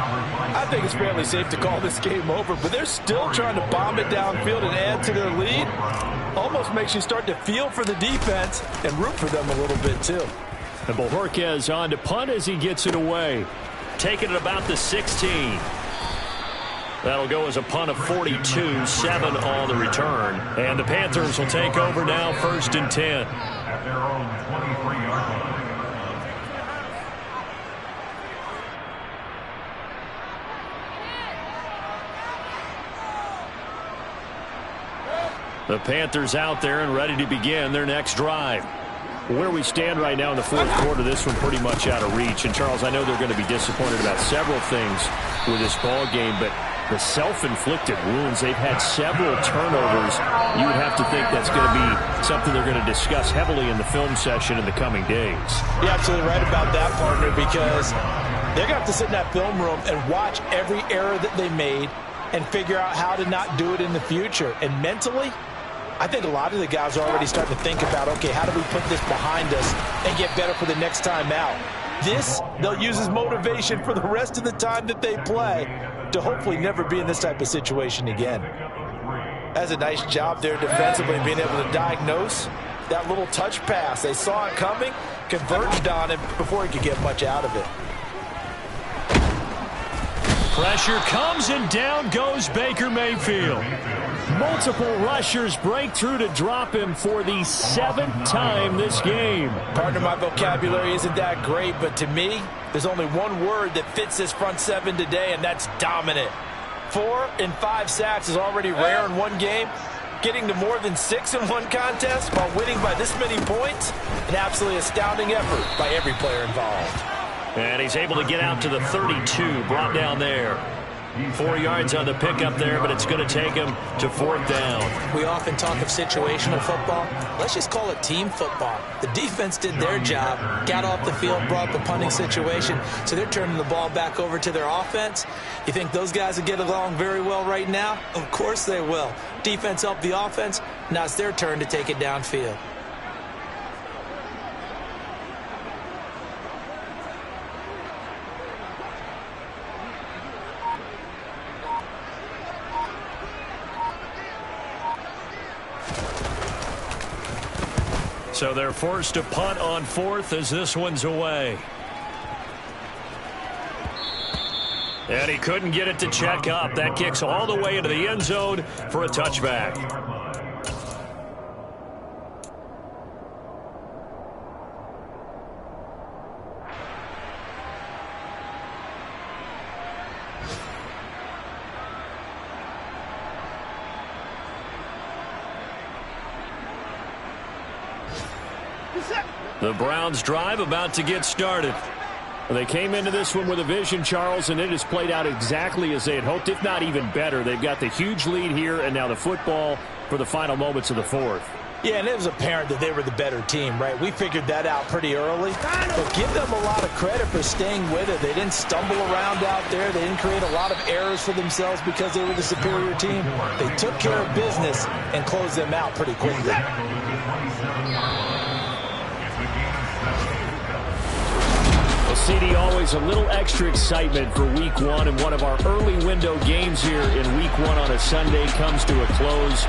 I think it's fairly safe to call this game over, but they're still trying to bomb it downfield and add to their lead. Almost makes you start to feel for the defense and root for them a little bit too. And Bojorquez on to punt as he gets it away. Taking it about the 16. That'll go as a punt of 42, 7 on the return. And the Panthers will take over now, 1st and 10. At their own 23-yard line. The Panthers out there and ready to begin their next drive. Where we stand right now in the 4th quarter, this one pretty much out of reach. And, Charles, I know they're going to be disappointed about several things with this ball game, but the self-inflicted wounds, they've had several turnovers. You would have to think that's going to be something they're going to discuss heavily in the film session in the coming days. You're absolutely right about that, partner, because they're going to have to sit in that film room and watch every error that they made and figure out how to not do it in the future. And mentally, I think a lot of the guys are already starting to think about, okay, how do we put this behind us and get better for the next time out? This, they'll use as motivation for the rest of the time that they play to hopefully never be in this type of situation again. That's a nice job there defensively, being able to diagnose that little touch pass. They saw it coming, converged on it before he could get much out of it. Pressure comes, and down goes Baker Mayfield. Multiple rushers break through to drop him for the 7th time this game. Partner, my vocabulary isn't that great, but to me, there's only one word that fits this front 7 today, and that's dominant. 4 and 5 sacks is already rare in one game. Getting to more than 6 in one contest while winning by this many points, an absolutely astounding effort by every player involved. And he's able to get out to the 32, brought down there. 4 yards on the pickup there, but it's going to take him to 4th down. We often talk of situational football. Let's just call it team football. The defense did their job, got off the field, brought the punting situation, so they're turning the ball back over to their offense. You think those guys will get along very well right now? Of course they will. Defense helped the offense. Now it's their turn to take it downfield. So they're forced to punt on 4th as this one's away. And he couldn't get it to check up. That kicks all the way into the end zone for a touchback. The Browns drive about to get started. They came into this one with a vision, Charles, and it has played out exactly as they had hoped, if not even better. They've got the huge lead here, and now the football for the final moments of the 4th. Yeah, and it was apparent that they were the better team, right? We figured that out pretty early. But give them a lot of credit for staying with it. They didn't stumble around out there. They didn't create a lot of errors for themselves because they were the superior team. They took care of business and closed them out pretty quickly. Well, CD, always a little extra excitement for Week 1, and one of our early window games here in Week 1 on a Sunday comes to a close.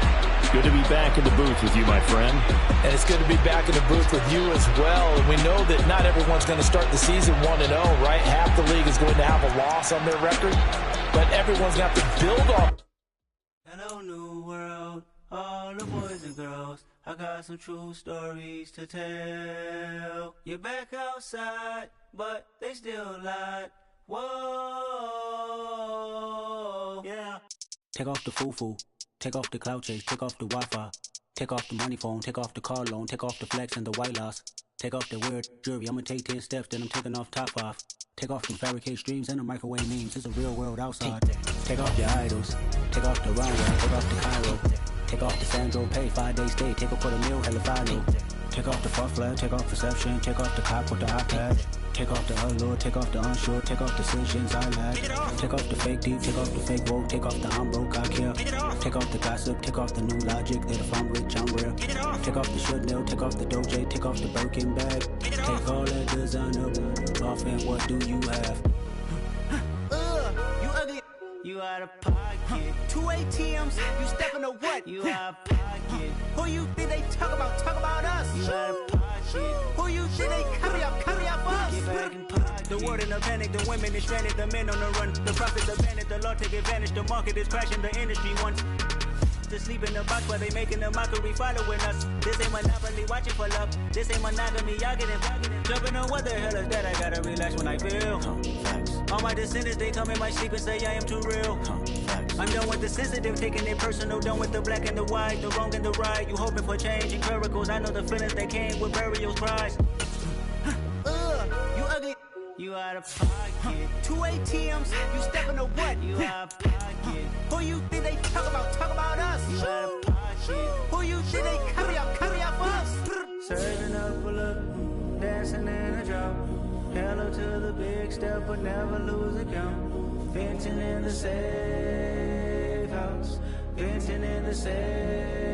Good to be back in the booth with you, my friend. And it's good to be back in the booth with you as well. And we know that not everyone's going to start the season 1-0, right? Half the league is going to have a loss on their record, but everyone's going to have to build off. Hello, new world, all the boys and girls. I got some true stories to tell. You're back outside, but they still lied. Whoa, yeah. Take off the foo-foo, take off the cloud chase, take off the Wi-Fi, take off the money phone, take off the car loan, take off the flex and the white loss, take off the weird jewelry. I'ma take 10 steps, then I'm taking off top 5. Take off the fabricate streams and the microwave memes. It's a real world outside. Take off your idols, take off the runway, take off the Cairo. Take off the Sandro pay, 5-day stay, take a $250,000, hella follow. Take off the fuck flag, take off perception, take off the cop with the iPad. Take off the allure, take off the unsure, take off decisions I lack. Take off the fake deep, take off the fake woke, take off the I'm broke, I care. Take off the gossip, take off the new logic that if I'm rich, I'm real. Take off the Chanel, take off the Doja, take off the Birkin bag. Take all that designer off and what do you have? You ugly. You out of pocket. 2 ATMs, you stepping to what? You out of pocket. Who you think they talk about? Talk about us. You out of pocket. Who you think they cover up? Cover The world in a panic, the women is stranded, the men on the run. The profits abandoned, the law take advantage. The market is crashing, the industry wants to sleep in the box while they making a mockery following us. This ain't monopoly, watching for love. This ain't monogamy, y'all getting jumping on what the hell is that? I gotta relax when I feel. All my descendants, they come in my sleep and say I am too real. I'm done with the sensitive, taking it personal. Done with the black and the white, the wrong and the right. You hoping for change and miracles. I know the feelings that came with burial cries. You ugly. You out of pocket. 2 ATMs, you stepping to what? You out of pocket. Who you think they talk about? Talk about us. You out of pocket. Who you think they carry out for us? Serving up a look, dancing in a drop. Hello to the big step, but never lose a count. Venting in the safe house. Venting in the safe.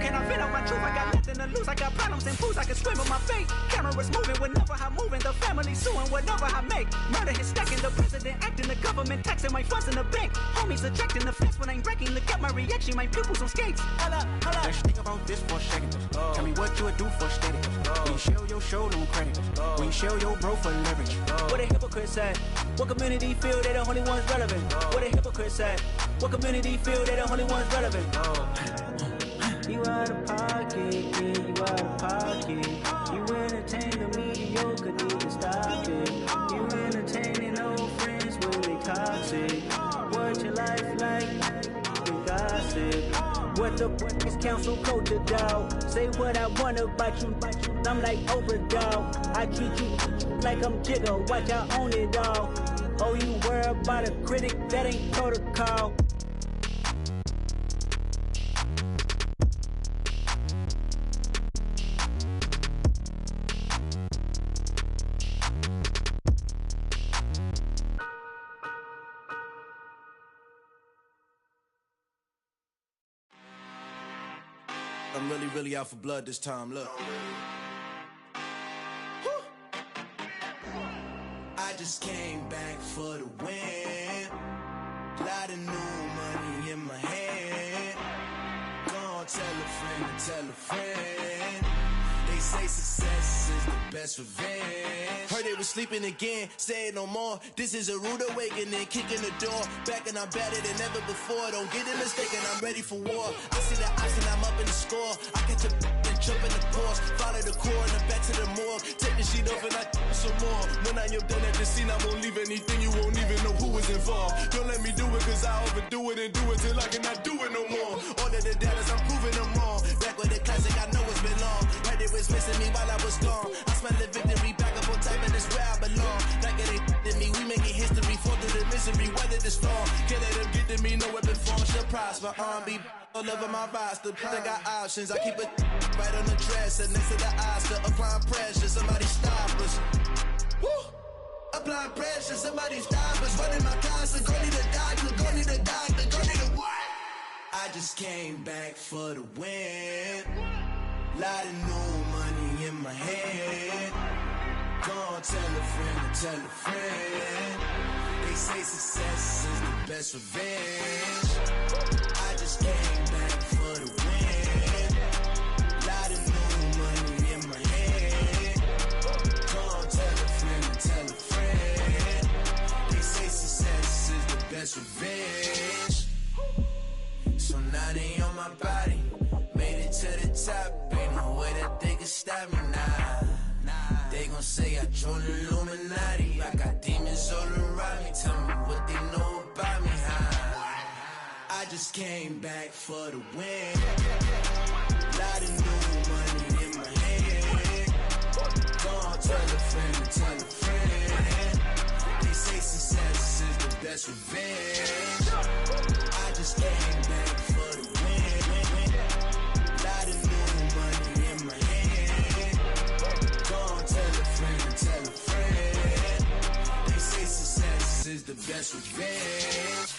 Can I vent out my truth? I got nothing to lose. I got problems and fools. I can swim with my fate. Cameras moving whenever I'm moving. The family suing whatever I make. Murder is stacking. The president acting. The government taxing my funds in the bank. Homies ejecting the fence when I'm breaking. Look at my reaction. My pupils on skates. Hold up. Let's think about this for a second. Tell me what you would do for steady. When you show your show no credit. When you show your bro for leverage. What a hypocrite said. What community feel they the only ones relevant? What a hypocrite said. What community feel they the only ones relevant? You out of pocket, yeah, you out of pocket. You entertain the mediocre, need to stop it. You entertaining old friends when they toxic. What your life like? You gossip. What the is council culture, dog? Say what I want about you. I'm like overdog. I treat you like I'm Jigga. Watch I own it all. Oh, you worry about a critic? That ain't protocol. I'm really out for blood this time, look. I just came back for the win. Lot of new money in my hand. Gonna tell a friend and tell a friend. They say success is the best revenge. Heard they was sleeping again, say it no more. This is a rude awakening, kicking the door. Back and I'm better than ever before. Don't get it mistaken, I'm ready for war. I see the option, I'm up in the score. I catch a and jump in the course. Follow the core and then back to the morgue. Take the sheet off and I some more. When I am done at the scene, I won't leave anything. You won't even know who was involved. Don't let me do it cause I overdo it and do it till I cannot do it no more. All of the doubters, I'm proving them wrong. Back with the classic, I know it's been long. Heard it was missing me while I was gone. I smell the victory, back up on time and it's where I belong. Like it ain't to me, we making history. Fall through the misery, weather the storm. Can't let them get to me, no weapon form shall prosper. R&B all over my roster. I got options, I keep it right on the dresser. Next to the Oscar, applying pressure, somebody stop us. Woo! Applying pressure, somebody stop us. Running my constant, go need a doctor, go need a doctor, go need a what? I just came back for the win. Lot of new money in my hand. Gonna tell a friend and tell a friend. They say success is the best revenge. I just came back for the win. Lot of new money in my hand. Gonna tell a friend and tell a friend. They say success is the best revenge. So now they on my body. Made it to the top. Ain't no way that they can stop me now. They gon' say I joined the Illuminati. I got demons all around me. Tell me what they know about me, huh? I just came back for the win. Lot of new money in my hand. Gonna tell a friend and tell a friend. They say success is the best revenge. I just came back for the win. Lot of new money in my hand. Gonna tell a friend and tell a friend. They say success is the best revenge.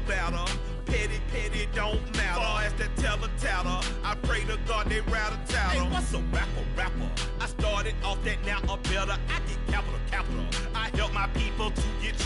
Better, petty don't matter. Far as that teller, I pray to God they rattle tattle. Hey, what's a rapper? I started off that, now a better. I get capital. I help my people to get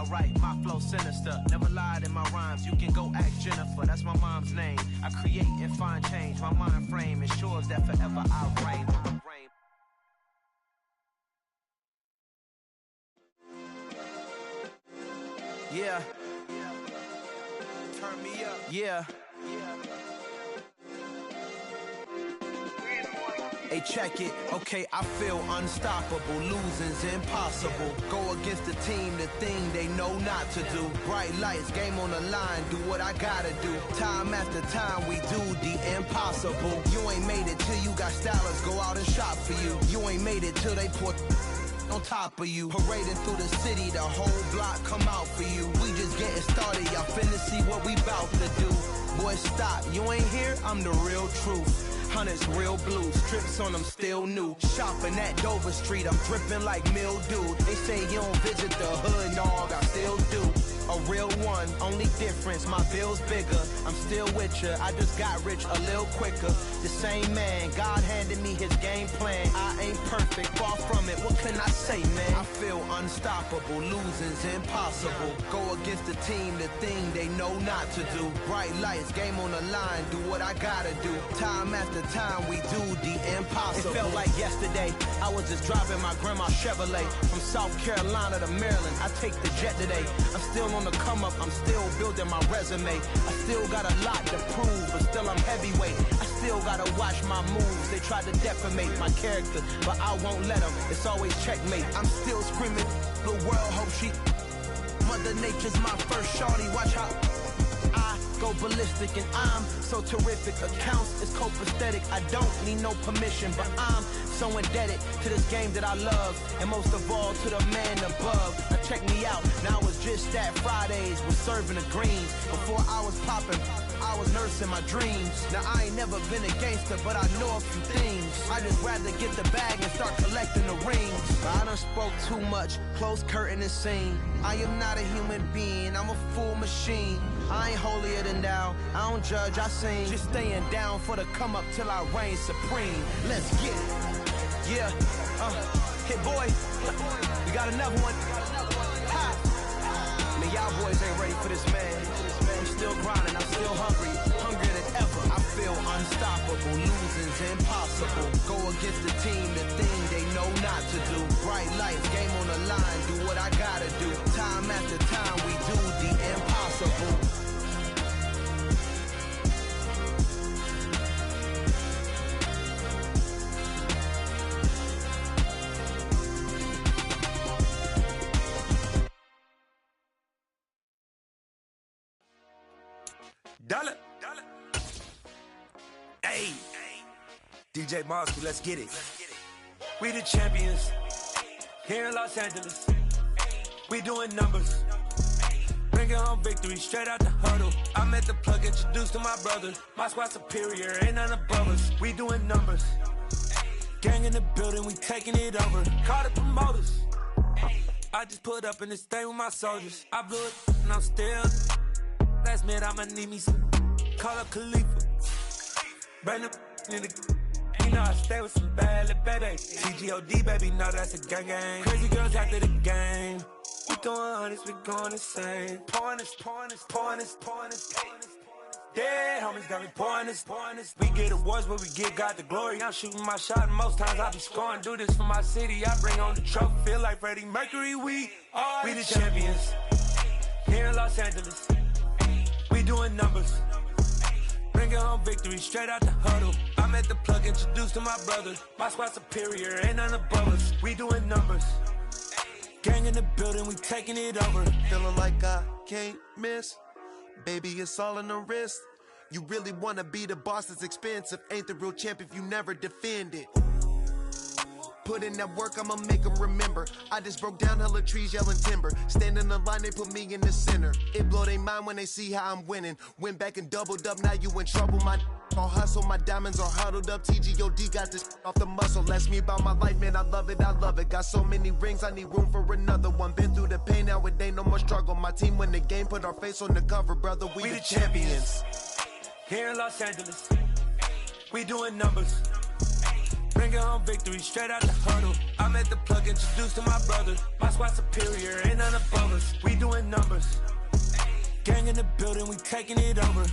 I write my flow sinister, never lied in my rhymes. You can go ask Jennifer, that's my mom's name. I create and find change, my mind frame ensures that forever I reign. Yeah. Turn me up. Yeah. Hey, check it. Okay, I feel unstoppable. Losing's impossible. Go against the team, the thing they know not to do. Bright lights, game on the line. Do what I gotta do. Time after time, we do the impossible. You ain't made it till you got stylists go out and shop for you. You ain't made it till they put on top of you. Parading through the city, the whole block come out for you. We just getting started, y'all finna see what we bout to do. Boy, stop, you ain't here, I'm the real truth. Hunters, real blue, strips on them still new. Shopping at Dover Street, I'm dripping like mildew. They say you don't visit the hood, dog, I still do. A real one, only difference, my bill's bigger. I'm still with ya, I just got rich a little quicker. The same man, God handed me his game plan. I ain't perfect, far from it, what can I say, man? I feel unstoppable, losing's impossible. Go against the team, the thing they know not to do. Bright lights, game on the line, do what I gotta do. Time after time, we do the impossible. It felt like yesterday, I was just driving my grandma's Chevrolet. From South Carolina to Maryland, I take the jet today. I'm still on the come up, I'm still building my resume. I still got a lot to prove, but still I'm heavyweight. I still gotta watch my moves. They try to defamate my character, but I won't let them. It's always checkmate. I'm still screaming, the world hope she. Mother Nature's my first shorty, watch how I go ballistic and I'm so terrific. Accounts is copacetic, I don't need no permission, but I'm so indebted to this game that I love, and most of all to the man above. Now check me out, now it's just that Fridays was serving the greens. Before I was popping, I was nursing my dreams. Now I ain't never been a gangster, but I know a few things. I just rather get the bag and start collecting the rings. I done spoke too much, close curtain and scene. I am not a human being, I'm a full machine. I ain't holier than thou, I don't judge, I sing. Just staying down for the come up till I reign supreme. Let's get it. Yeah, hit boy, we got another one. Ha! Man, y'all boys ain't ready for this, man. I'm still grinding, I'm still hungry, hungrier than ever. I feel unstoppable, losing's impossible. Go against the team, the thing they know not to do. Bright lights, game on the line, do what I gotta do. Time after time, we do the impossible. Dollar. Hey. DJ Moscow, let's get it. We the champions here in Los Angeles. We doing numbers. Bringing home victory straight out the huddle. I'm at the plug, introduced to my brother. My squad superior, ain't none above us. We doing numbers. Gang in the building, we taking it over. Call the promoters. I just put up in this thing with my soldiers. I blew it and I'm still. Last minute, I'ma need me some. Call up Khalifa. Brand new in the. You know I stay with some bad little baby. TGOD, baby, no, that's a gang gang. Crazy girls after the game. We throwing hundreds, we going insane. Pouring this. Yeah, homies got me pouring this. We get awards, but we get God the glory. I'm shooting my shot, and most times I be scoring. Do this for my city, I bring on the trophy. Feel like Freddie Mercury, we the champions. Here in Los Angeles. We doing numbers. Bringing home victory straight out the huddle. I'm at the plug, introduced to my brother. My squad superior, ain't none above us. We doing numbers. Gang in the building, we taking it over. Feeling like I can't miss. Baby, it's all in the wrist. You really wanna be the boss, it's expensive. Ain't the real champ if you never defend it. Put in that work, I'ma make them remember. I just broke down hella trees, yelling timber. Stand in the line, they put me in the center. It blow their mind when they see how I'm winning. Went back and doubled up, now you in trouble. My all hustle, my diamonds are huddled up. TGOD got this off the muscle. Ask me about my life, man, I love it. Got so many rings, I need room for another one. Been through the pain, now it ain't no more struggle. My team win the game, put our face on the cover, brother. We the champions. Here in Los Angeles, we doing numbers. Bring it home victory, straight out the huddle. I'm at the plug, introduced to my brother. My squad superior, ain't none above us. We doing numbers. Gang in the building, we taking it over.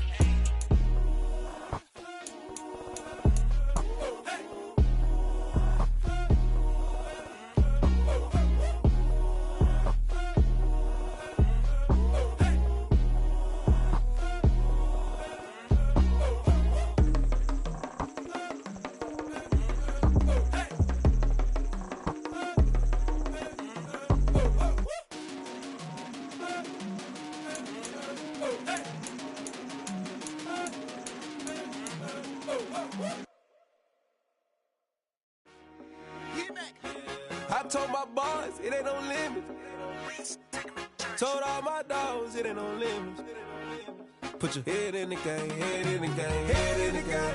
I told my boys, it ain't no limits. Told all my dogs, it ain't no limits. Put your head in the game, head in the game, head in the game.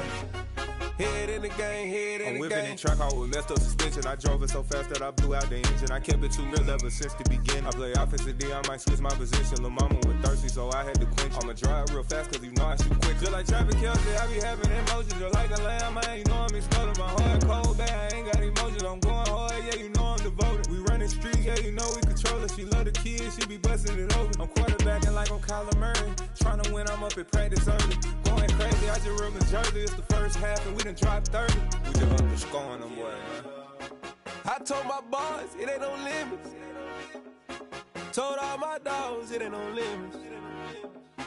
Head in the game, head in the game. I'm whipping in track out with messed up suspension. I drove it so fast that I blew out the engine. I kept it too real ever since the beginning. I play offensive D, I might switch my position. Lil' mama was thirsty, so I had to quench. I'ma drive real fast, cause you know I shoot quick. Just like Travis Kelce, I be having emotions. Just like a lamb, man, you know I'm exploding. My heart cold, bad, I ain't got emotions. I'm going hard, yeah, you know I'm devoted. We running streets, yeah, you know we control it. She love the kids, she be busting it open. I'm quarterbacking like I'm Kyler Murray. Trying to win, I'm up at practice early. Going crazy, I just ripped my jersey. It's the first half, and we done dropped 30. We just underscoring them, boy, man. I told my boys, it ain't no limits. Told all my dogs, it ain't no limits.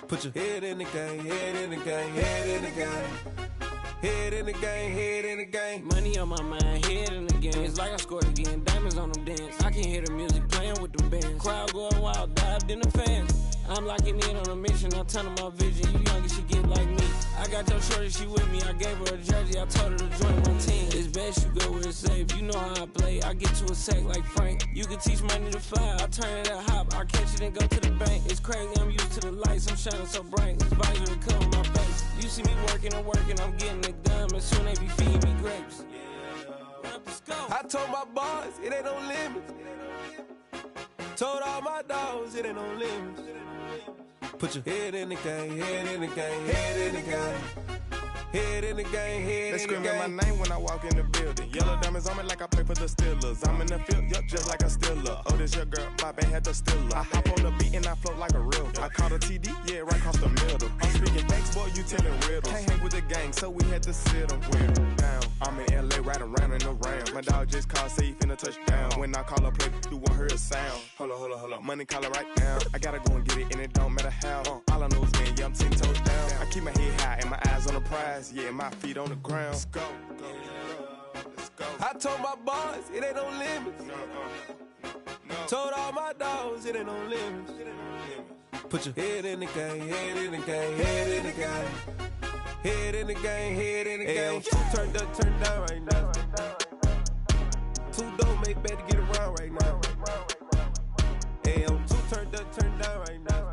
Put your head in the game, head in the game, head in the game. Head in the game, head in the game. Money on my mind, head in the game. It's like I scored again, diamonds on them dance. I can hear the music playing with them bands. Crowd going wild, dived in the fans. I'm locking in on a mission, I tunnel my vision. You young and she get like me. I got your shorty, she with me. I gave her a jersey, I told her to join my team. It's best you go where it's safe. You know how I play. I get to a sack like Frank. You can teach money to fly. I turn it at hop. I catch it and go to the bank. It's crazy, I'm used to the lights. I'm shining so bright. This visor to cover my face. You see me working and working, I'm getting it done. And soon they be feeding me grapes. I told my boys, it ain't no limits. Told all my dogs, it ain't no limits. Put your head in the game, head in the game, head in the game. Head in the game, head in the game. They screaming my name when I walk in the building. Yellow diamonds on me like I play for the Steelers. I'm in the field, yup, just like a Steeler. Oh, this your girl, my band had the Steeler. I hop on the beat and I float like a real. I caught a TD, yeah, right across the middle. I'm speaking thanks, boy, you telling riddles. Can't hang with the gang, so we had to sit them down. I'm in LA, riding around in the round. My dog just called, say he finna touchdown. When I call a play, you won't hear a sound. Hold up, money call it right now. I gotta go and get it, and it don't matter how. All I know is win, yeah, I'm 10 toes down. I keep my head high and my eyes on the prize. Yeah, my feet on the ground. Let's go. I told my boys, it ain't no limits. Told all my dogs, it ain't no limits. Put your head in the game, head in the game, head in the game. Head in the game, head in the game. Turned up, turned down right now. Too dope, make better get around right now. Hey, I'm too turned up, turned down right now.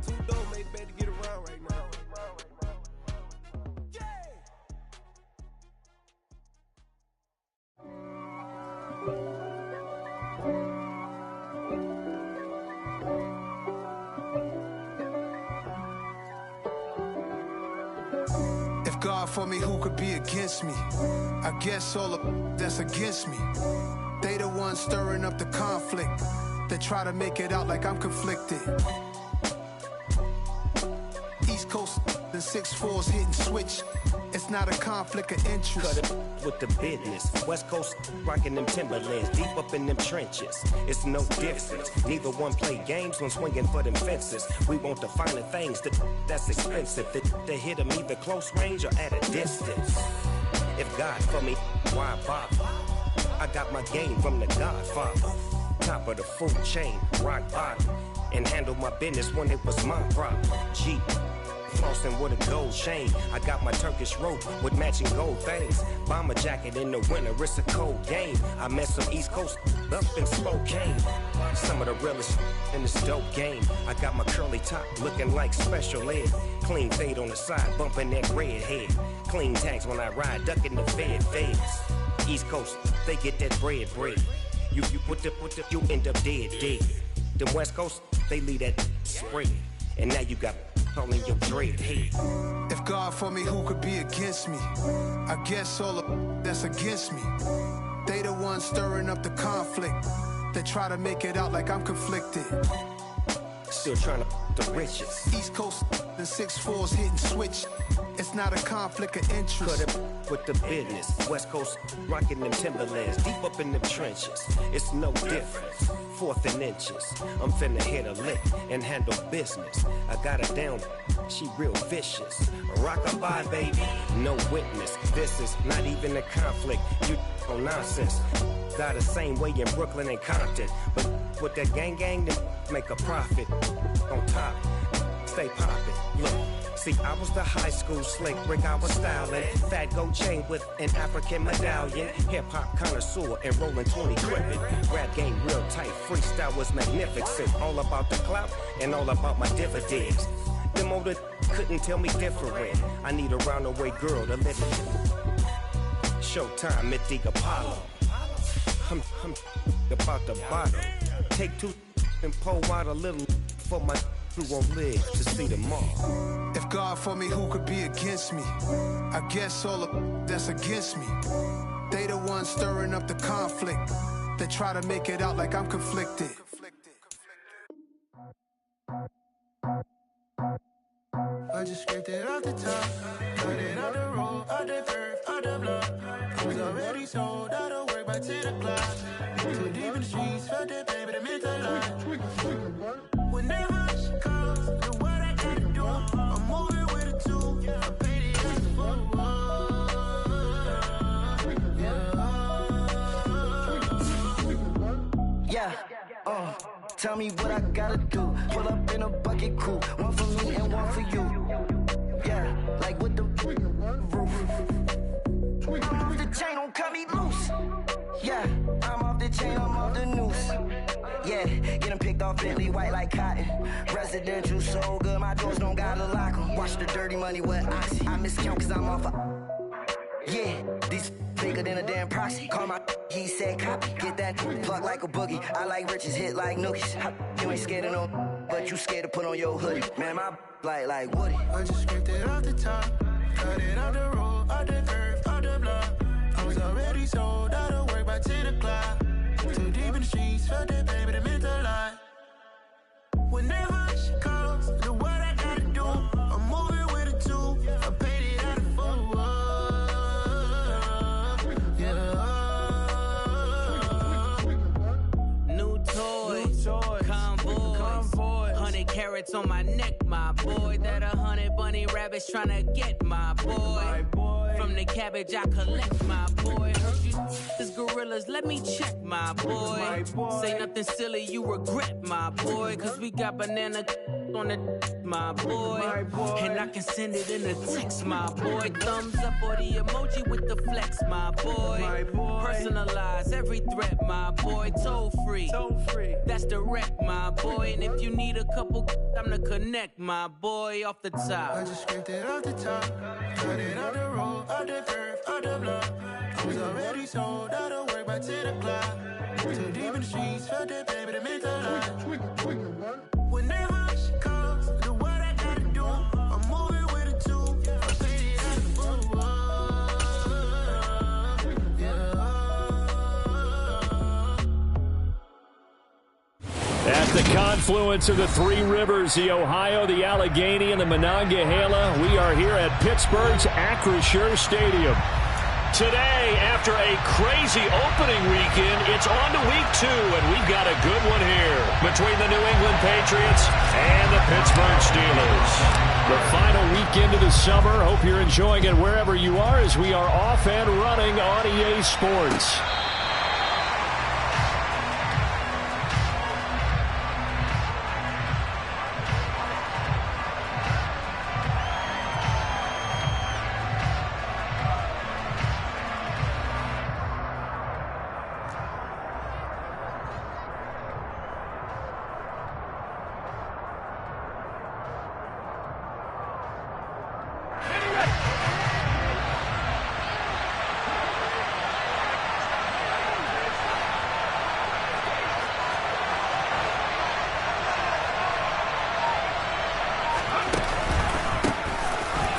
Too dope, make better get around right now. If God for me, who could be against me? I guess all the that's against me. They the ones stirring up the conflict. They try to make it out like I'm conflicted. East Coast and 6'4's hitting switch. It's not a conflict of interest. Cut it with the business. West Coast rocking them Timberlands, deep up in them trenches. It's no difference. Neither one play games when swinging for them fences. We want the finer things that's expensive. That hit them either close range or at a distance. If God for me, why bother? I got my game from the Godfather. Top of the food chain, rock bottom. And handle my business when it was my problem. Jeep. Flossing with a gold chain. I got my Turkish rope with matching gold things. Bomber jacket in the winter, it's a cold game. I met some East Coast up in Spokane. Some of the realest in this dope game. I got my curly top looking like special ed. Clean fade on the side, bumping that red head. Clean tags when I ride, ducking the feds. East Coast, they get that bread. You put the, you end up dead. Them West Coast, they leave that spread. And now you got only your dread head. If God for me, who could be against me? I guess all the that's against me. They the ones stirring up the conflict. They try to make it out like I'm conflicted. Still trying to the riches. East Coast and 6'4s hitting switch. It's not a conflict of interest. Cut it with the business. West Coast rocking them Timberlands, deep up in them trenches. It's no difference. 4th and inches. I'm finna hit a lick and handle business. I got her down, she real vicious. Rock-a-bye, baby, no witness. This is not even a conflict. You on nonsense. Got the same way in Brooklyn and Compton. But with that gang, then make a profit. On top, stay poppin'. Look. See, I was the high school slick Rick, I was styling. Fat gold chain with an African medallion. Hip-hop connoisseur and rolling 20 gripping. Rap game real tight, freestyle was magnificent. All about the clout and all about my dividends. Them older couldn't tell me different. I need a roundaway girl to live it. Showtime at the Apollo. I'm about the bottle. Take 2 and pour out a little for my who won't live to see tomorrow. If God for me, who could be against me? I guess all the that's against me. They the ones stirring up the conflict. They try to make it out like I'm conflicted. I just scraped it off the top, cut it out the road, out the curve, out the block. I was already sold, out of work by 10 o'clock. Too deep in the streets, felt that baby, the mental line. Whenever she calls, do what I gotta do. I'm moving with a 2, I paid it as a fool. Yeah, tell me what I gotta do. Pull up in a bucket crew, one for me and one for you. Yeah, like with the roof. I'm off the chain, don't cut me loose. Yeah, I'm off the chain, I'm off the noose. Yeah, getting picked off Bentley white like cotton. Residential so good, my doors don't gotta lock 'em. Watch the dirty money with oxy. I miscount cause I'm off yeah, these bigger than a damn proxy. Call my he said copy. Get that plug like a boogie. I like riches, hit like nookies. You ain't scared of no, but you scared to put on your hoodie. Man, my like Woody. I just scraped it off the top, cut it out the road, out the curve, out the block. I was already sold, out of work by 10 o'clock. Too deep in the streets, felt that baby, the mental line. Whenever she calls, do what I gotta do. I'm moving with a 2, I paid it out of full. New toys, convoys, 100 carats on my neck, my boy. That 100 bunny rabbits tryna get my boy. From the cabbage I collect, my boy. Heard you is gorillas, let me check, my boy. Say nothing silly, you regret, my boy. Cause we got banana on the my boy. And I can send it in a text, my boy. Thumbs up or the emoji with the flex, my boy. Personalize every threat, my boy. Toll free, that's direct, my boy. And if you need a couple, I'm the connect, my boy. Off the top, I just scraped it off the top, cut it out the road, out the curve, out the block. I was already sold, out of work by 10 o'clock. Too deep in the streets, felt that baby, the mental line. Whenever she calls, do what I gotta do. I'm moving with a 2, I paid it out of full. At the confluence of the 3 rivers, the Ohio, the Allegheny, and the Monongahela, we are here at Pittsburgh's Acrisure Stadium. Today, after a crazy opening weekend, it's on to week 2, and we've got a good one here between the New England Patriots and the Pittsburgh Steelers. The final weekend of the summer. Hope you're enjoying it wherever you are as we are off and running on EA Sports.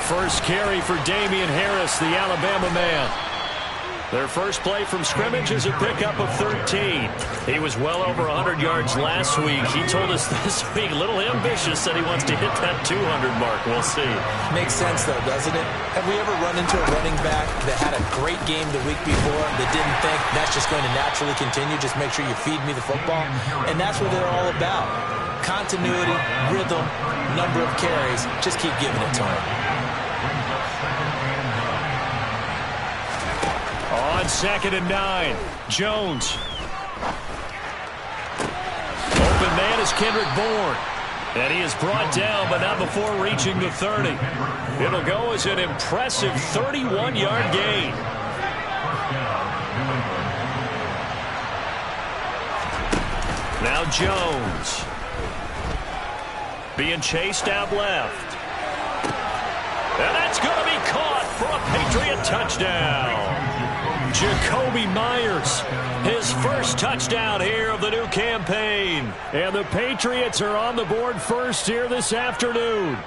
first carry for Damian Harris, the Alabama man. Their first play from scrimmage is a pickup of 13. He was well over 100 yards last week. He told us this week, a little ambitious, said he wants to hit that 200 mark. We'll see. Makes sense, though, doesn't it? Have we ever run into a running back that had a great game the week before that didn't think that's just going to naturally continue? Just make sure you feed me the football. And that's what they're all about. Continuity, rhythm, number of carries. Just keep giving it to him. On 2nd and 9, Jones. Open man is Kendrick Bourne. And he is brought down, but not before reaching the 30. It'll go as an impressive 31-yard gain. Now Jones. Being chased out left. And that's going to be caught for a Patriot touchdown. Jacoby Myers, his first touchdown here of the new campaign. And the Patriots are on the board first here this afternoon.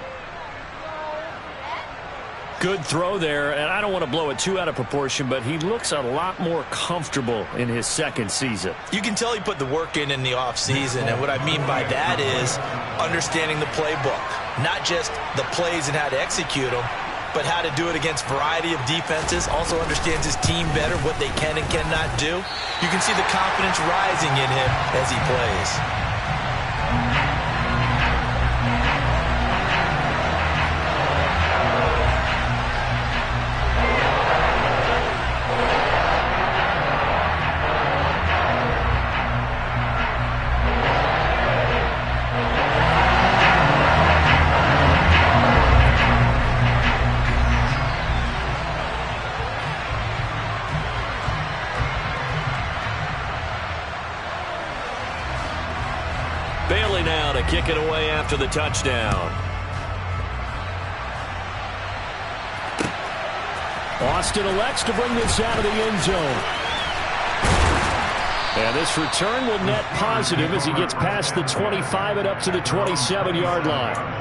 Good throw there, and I don't want to blow it too out of proportion, but he looks a lot more comfortable in his second season. You can tell he put the work in the offseason, and what I mean by that is understanding the playbook. Not just the plays and how to execute them, but how to do it against a variety of defenses. Also understands his team better, what they can and cannot do. You can see the confidence rising in him as he plays. Now to kick it away after the touchdown. Austin elects to bring this out of the end zone. And this return will net positive as he gets past the 25 and up to the 27-yard line.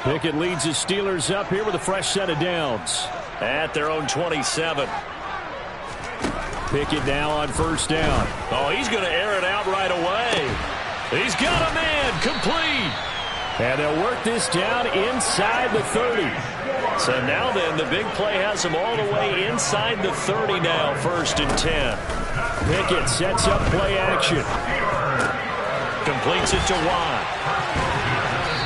Pickett leads his Steelers up here with a fresh set of downs at their own 27. Pickett now on first down. Oh, he's going to air it out right away. He's got a man complete. And they'll work this down inside the 30. So now then, the big play has him all the way inside the 30 now, 1st and 10. Pickett sets up play action. Completes it to Watt.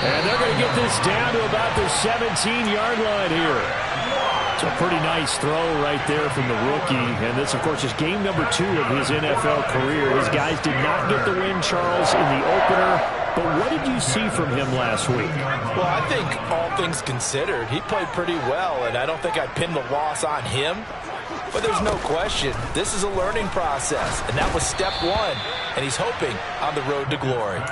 And they're going to get this down to about the 17-yard line here. It's a pretty nice throw right there from the rookie. And this, of course, is game number 2 of his NFL career. His guys did not get the win, Charles, in the opener. But what did you see from him last week? Well, I think all things considered, he played pretty well. And I don't think I pinned the loss on him. But there's no question, this is a learning process. And that was step 1. And he's hoping on the road to glory.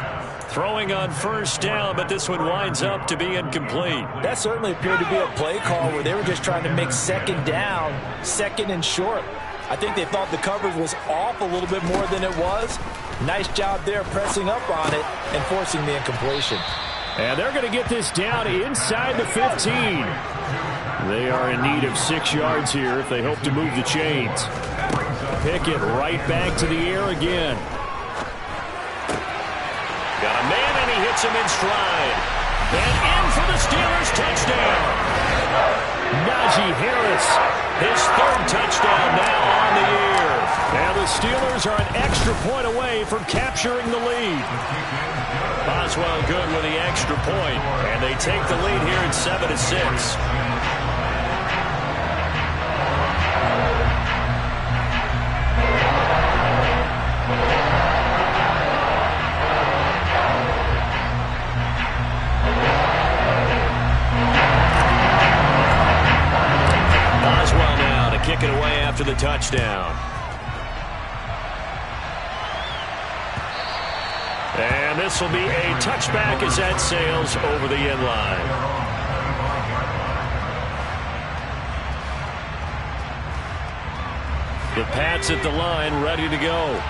Throwing on first down, but this one winds up to be incomplete. That certainly appeared to be a play call where they were just trying to make second down, second and short. I think they thought the coverage was off a little bit more than it was. Nice job there pressing up on it and forcing the incompletion. And they're going to get this down inside the 15. They are in need of 6 yards here if they hope to move the chains. Pickett right back to the air again. Got a man, and he hits him in stride. And in for the Steelers touchdown. Najee Harris, his 3rd touchdown now on the year. And the Steelers are an extra point away from capturing the lead. Boswell good with the extra point, and they take the lead here at 7-6. Kick it away after the touchdown. And this will be a touchback as that sails over the end line. The Pats at the line, ready to go.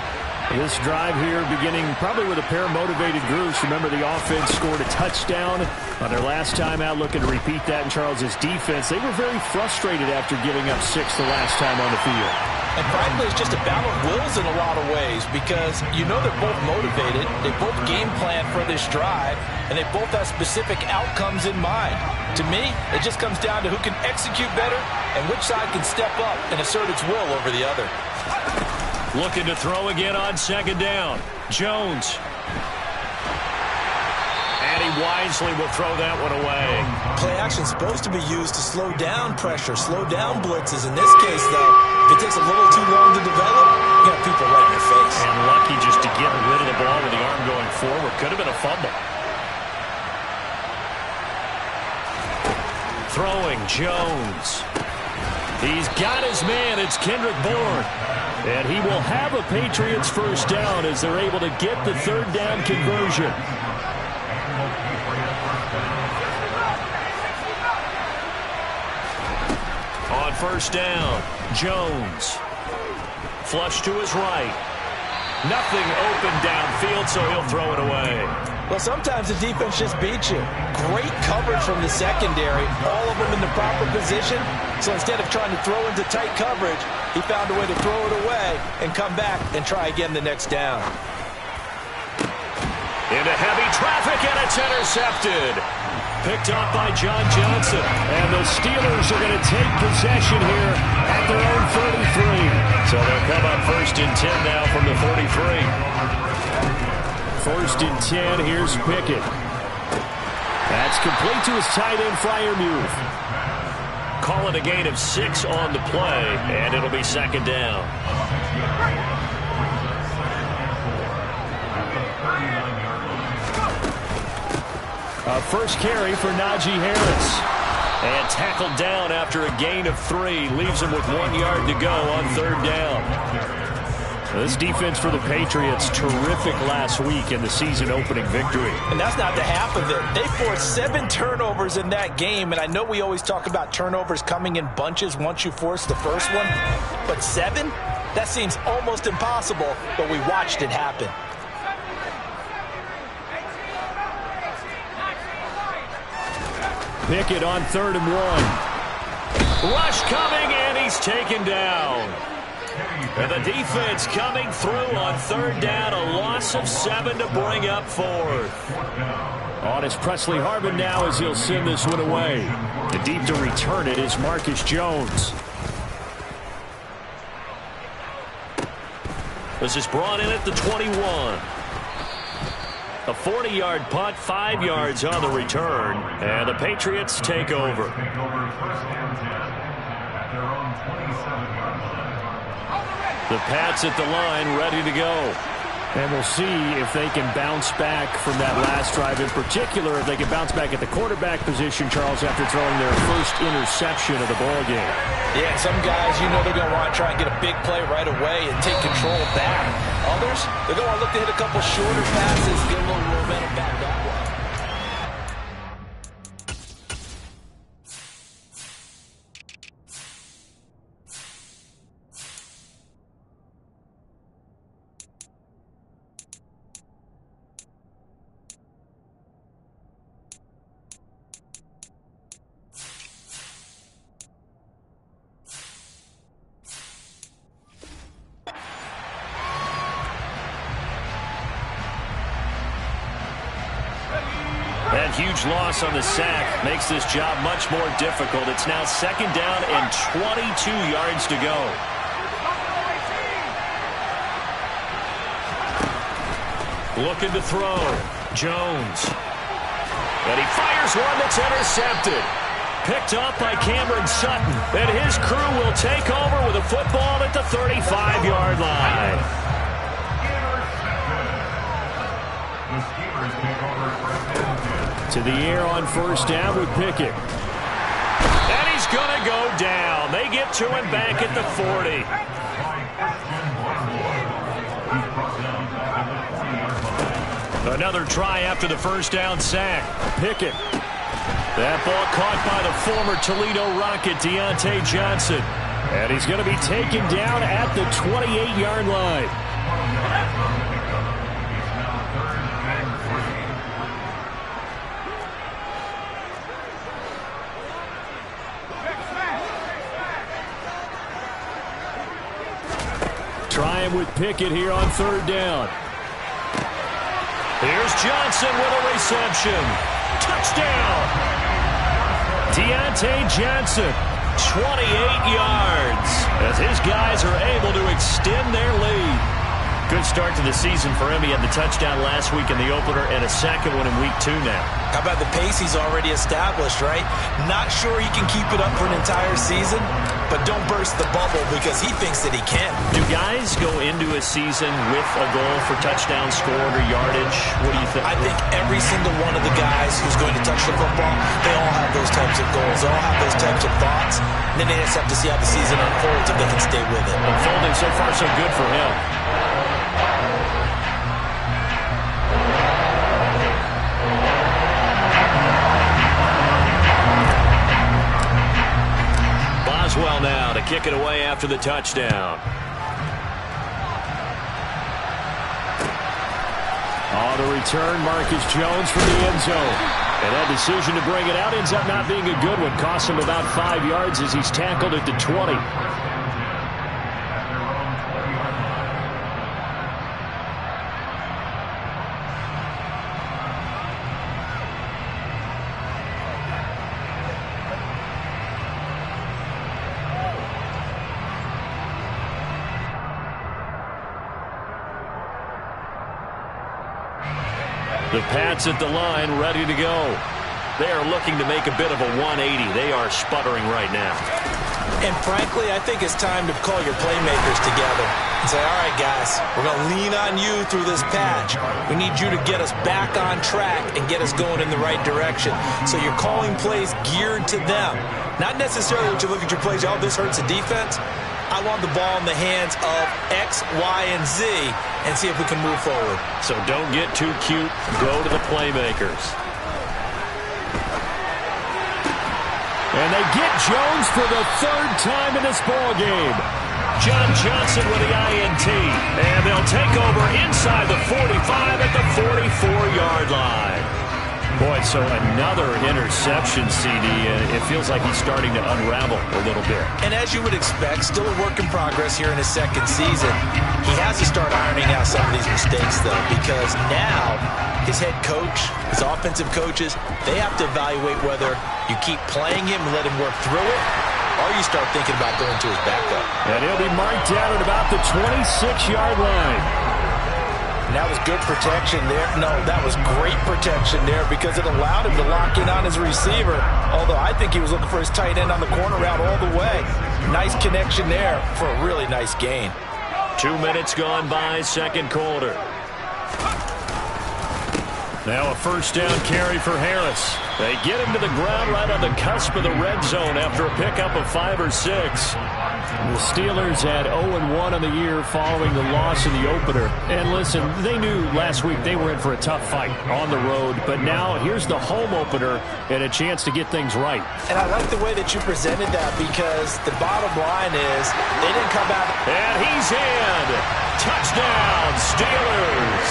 This drive here beginning probably with a pair of motivated groups. Remember, the offense scored a touchdown on their last time out, looking to repeat that in Charles's defense. They were very frustrated after giving up 6 the last time on the field. And frankly, it's just a battle of wills in a lot of ways because you know they're both motivated. They both game plan for this drive, and they both have specific outcomes in mind. To me, it just comes down to who can execute better and which side can step up and assert its will over the other. Looking to throw again on second down. Jones. And he wisely will throw that one away. Play action is supposed to be used to slow down pressure, slow down blitzes. In this case, though, if it takes a little too long to develop, you got people right in your face. And lucky just to get rid of the ball with the arm going forward. Could have been a fumble. Throwing, Jones. He's got his man. It's Kendrick Bourne. And he will have a Patriots first down as they're able to get the third down conversion. On first down, Jones. Flush to his right. Nothing open downfield, so he'll throw it away. Well, sometimes the defense just beats you. Great coverage from the secondary, all of them in the proper position. So instead of trying to throw into tight coverage, he found a way to throw it away and come back and try again the next down. Into heavy traffic, and it's intercepted. Picked up by John Johnson. And the Steelers are going to take possession here at their own 33. So they'll come up 1st and 10 now from the 33. 1st and 10, here's Pickett. That's complete to his tight end, Freiermuth. Call it a gain of 6 on the play, and it'll be second down. First carry for Najee Harris. And tackled down after a gain of 3. Leaves him with 1 yard to go on third down. This defense for the Patriots, terrific last week in the season-opening victory. And that's not the half of it. They forced 7 turnovers in that game, and I know we always talk about turnovers coming in bunches once you force the first one. But 7? That seems almost impossible, but we watched it happen. Pickett on 3rd and 1. Rush coming, and he's taken down. And the defense coming through on third down. A loss of 7 to bring up 4th. On is Presley Harvin now as he'll send this one away. The deep to return it is Marcus Jones. This is brought in at the 21. A 40-yard punt, 5 yards on the return, and the Patriots take over. The Pats at the line, ready to go. And we'll see if they can bounce back from that last drive. In particular, if they can bounce back at the quarterback position, Charles, after throwing their first interception of the ball game. Yeah, some guys, you know they're going to want to try and get a big play right away and take control back. Others, they're going to look to hit a couple shorter passes, get a little momentum back that way. That huge loss on the sack makes this job much more difficult. It's now 2nd down and 22 yards to go. Looking to throw. Jones. And he fires one that's intercepted. Picked up by Cameron Sutton. And his crew will take over with a football at the 35-yard line. To the air on first down with Pickett. And he's going to go down. They get to him back at the 40. Another try after the first down sack. Pickett. That ball caught by the former Toledo Rocket, Deontay Johnson. And he's going to be taken down at the 28-yard line. Trying with Pickett here on third down. Here's Johnson with a reception. Touchdown! Deontay Johnson, 28 yards, as his guys are able to extend their lead. Good start to the season for him. He had the touchdown last week in the opener and a second one in week 2 now. How about the pace he's already established, right? Not sure he can keep it up for an entire season, but don't burst the bubble because he thinks that he can. Do guys go into a season with a goal for touchdown scored or yardage? What do you think? I think every single one of the guys who's going to touch the football, they all have those types of goals. They all have those types of thoughts. And then they just have to see how the season unfolds if they can stay with it. Unfolding so far so good for him. Boswell now to kick it away after the touchdown. On the return, Marcus Jones from the end zone. And that decision to bring it out ends up not being a good one. Costs him about 5 yards as he's tackled at the 20. The Pats at the line, ready to go. They are looking to make a bit of a 180. They are sputtering right now. And frankly, I think it's time to call your playmakers together and say, all right, guys, we're going to lean on you through this patch. We need you to get us back on track and get us going in the right direction. So you're calling plays geared to them. Not necessarily that you look at your plays, oh, this hurts the defense. I want the ball in the hands of X, Y, and Z and see if we can move forward. So don't get too cute. Go to the playmakers. And they get Jones for the third time in this ball game. John Johnson with the INT. And they'll take over inside the 45 at the 44-yard line. Boy, so another interception, CD. It feels like he's starting to unravel a little bit. And as you would expect, still a work in progress here in his second season. He has to start ironing out some of these mistakes, though, because now his head coach, his offensive coaches, they have to evaluate whether you keep playing him and let him work through it, or you start thinking about going to his backup. And he'll be marked down at about the 26-yard line. And that was good protection there. No, that was great protection there because it allowed him to lock in on his receiver. Although I think he was looking for his tight end on the corner route all the way. Nice connection there for a really nice gain. 2 minutes gone by, second quarter. Now a first down carry for Harris. They get him to the ground right on the cusp of the red zone after a pickup of 5 or 6. The Steelers had 0-1 on the year following the loss in the opener. And listen, they knew last week they were in for a tough fight on the road. But now here's the home opener and a chance to get things right. And I like the way that you presented that because the bottom line is they didn't come out. And he's in. Touchdown, Steelers.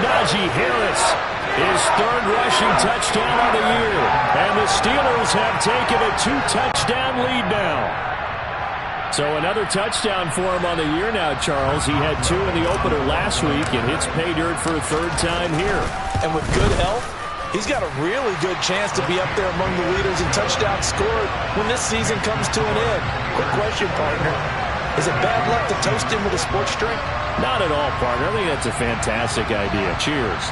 Najee Harris, his third rushing touchdown of the year. And the Steelers have taken a 2-touchdown lead now. So another touchdown for him on the year now, Charles. He had 2 in the opener last week, and hits pay dirt for a third time here. And with good health, he's got a really good chance to be up there among the leaders in touchdowns scored when this season comes to an end. Quick question, partner. Is it bad luck to toast him with a sports drink? Not at all, partner. I think that's a fantastic idea. Cheers.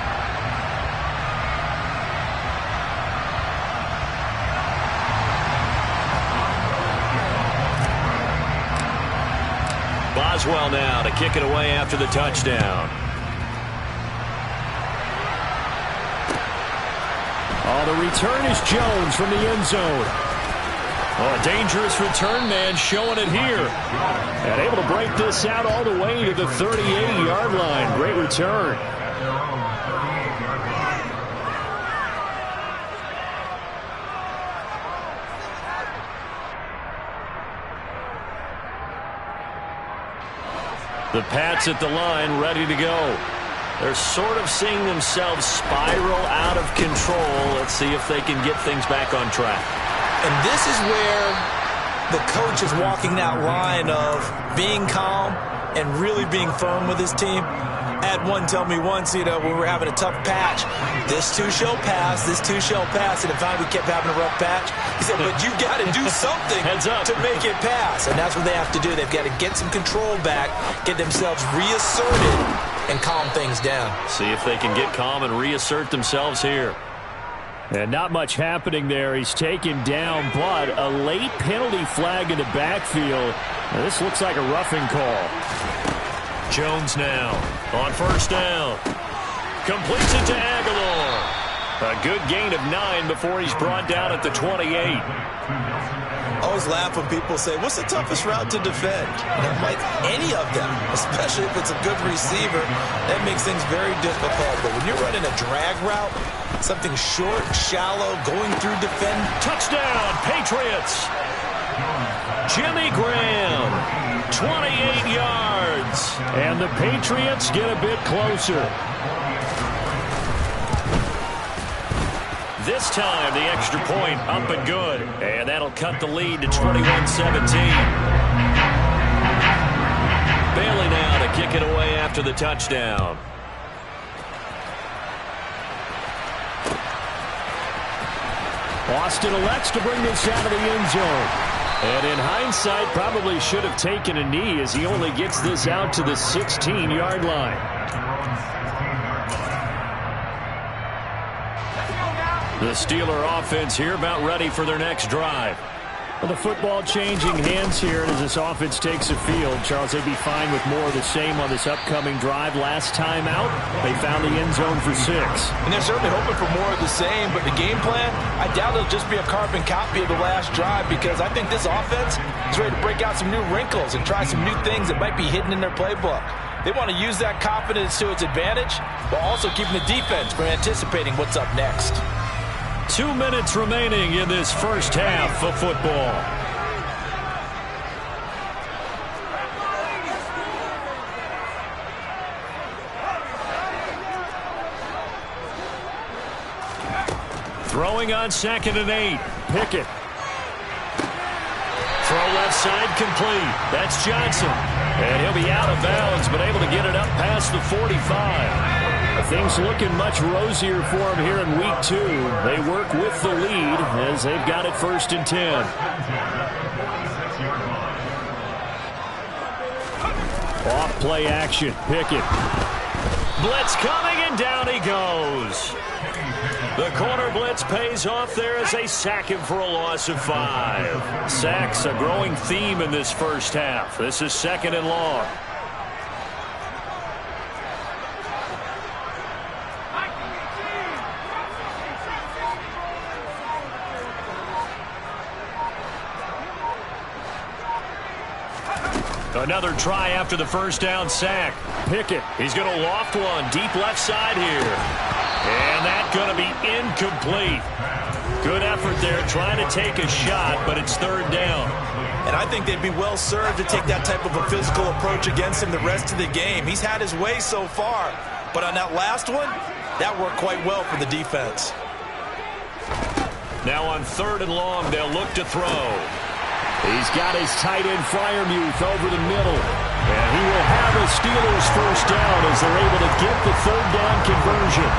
Boswell now to kick it away after the touchdown. Oh, the return is Jones from the end zone. Oh, a dangerous return man showing it here. And able to break this out all the way to the 38-yard line. Great return. The Pats at the line, ready to go. They're sort of seeing themselves spiral out of control. Let's see if they can get things back on track. And this is where the coach is walking that line of being calm and really being firm with his team. I had one tell me once, when we were having a tough patch, this too shall pass, this too shall pass, and if we kept having a rough patch, he said, but you got to do something to make it pass. And that's what they have to do. They've got to get some control back, get themselves reasserted, and calm things down. See if they can get calm and reassert themselves here. And not much happening there. He's taken down, but a late penalty flag in the backfield. Now, this looks like a roughing call. Jones now on first down. Completes it to Aguilar. A good gain of 9 before he's brought down at the 28. I always laugh when people say, what's the toughest route to defend? And I'm like, any of them, especially if it's a good receiver. That makes things very difficult. But when you're running a drag route, something short, shallow, going through defend. Touchdown, Patriots. Jimmy Graham, 28 yards. And the Patriots get a bit closer. This time, the extra point up and good. And that'll cut the lead to 21-17. Bailey now to kick it away after the touchdown. Austin elects to bring this out of the end zone. And in hindsight, probably should have taken a knee as he only gets this out to the 16-yard line. The Steeler offense here about ready for their next drive. Well, the football changing hands here as this offense takes the field. Charles, they'd be fine with more of the same on this upcoming drive. Last time out, they found the end zone for 6. And they're certainly hoping for more of the same, but the game plan, I doubt it'll just be a carbon copy of the last drive because I think this offense is ready to break out some new wrinkles and try some new things that might be hidden in their playbook. They want to use that confidence to its advantage while also keeping the defense from anticipating what's up next. 2 minutes remaining in this first half of football. Throwing on 2nd and 8. Pickett. Throw left side complete. That's Johnson. And he'll be out of bounds, but able to get it up past the 45. Things looking much rosier for him here in week 2. They work with the lead as they've got it 1st and 10. Off play action. Pickett. Blitz coming and down he goes. The corner blitz pays off there as they sack him for a loss of 5. Sacks a growing theme in this first half. This is 2nd and long. Another try after the first down sack. Pickett, he's going to loft one deep left side here. And that's going to be incomplete. Good effort there trying to take a shot, but it's 3rd down. And I think they'd be well served to take that type of a physical approach against him the rest of the game. He's had his way so far, but on that last one, that worked quite well for the defense. Now on 3rd and long, they'll look to throw. He's got his tight end Freiermuth over the middle. And he will have a Steelers first down as they're able to get the 3rd down conversion.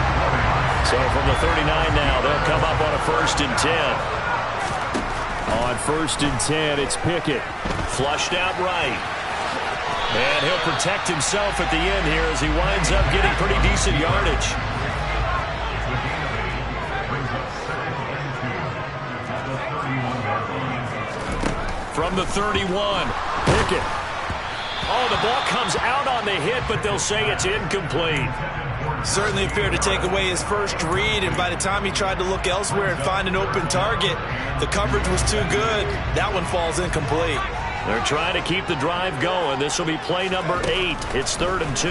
So from the 39 now, they'll come up on a 1st and 10. On 1st and 10, it's Pickett. Flushed out right. And he'll protect himself at the end here as he winds up getting pretty decent yardage. From the 31, Pickett. Oh, the ball comes out on the hit, but they'll say it's incomplete. Certainly appeared to take away his first read, and by the time he tried to look elsewhere and find an open target, the coverage was too good. That one falls incomplete. They're trying to keep the drive going. This will be play number 8. It's 3rd and 2.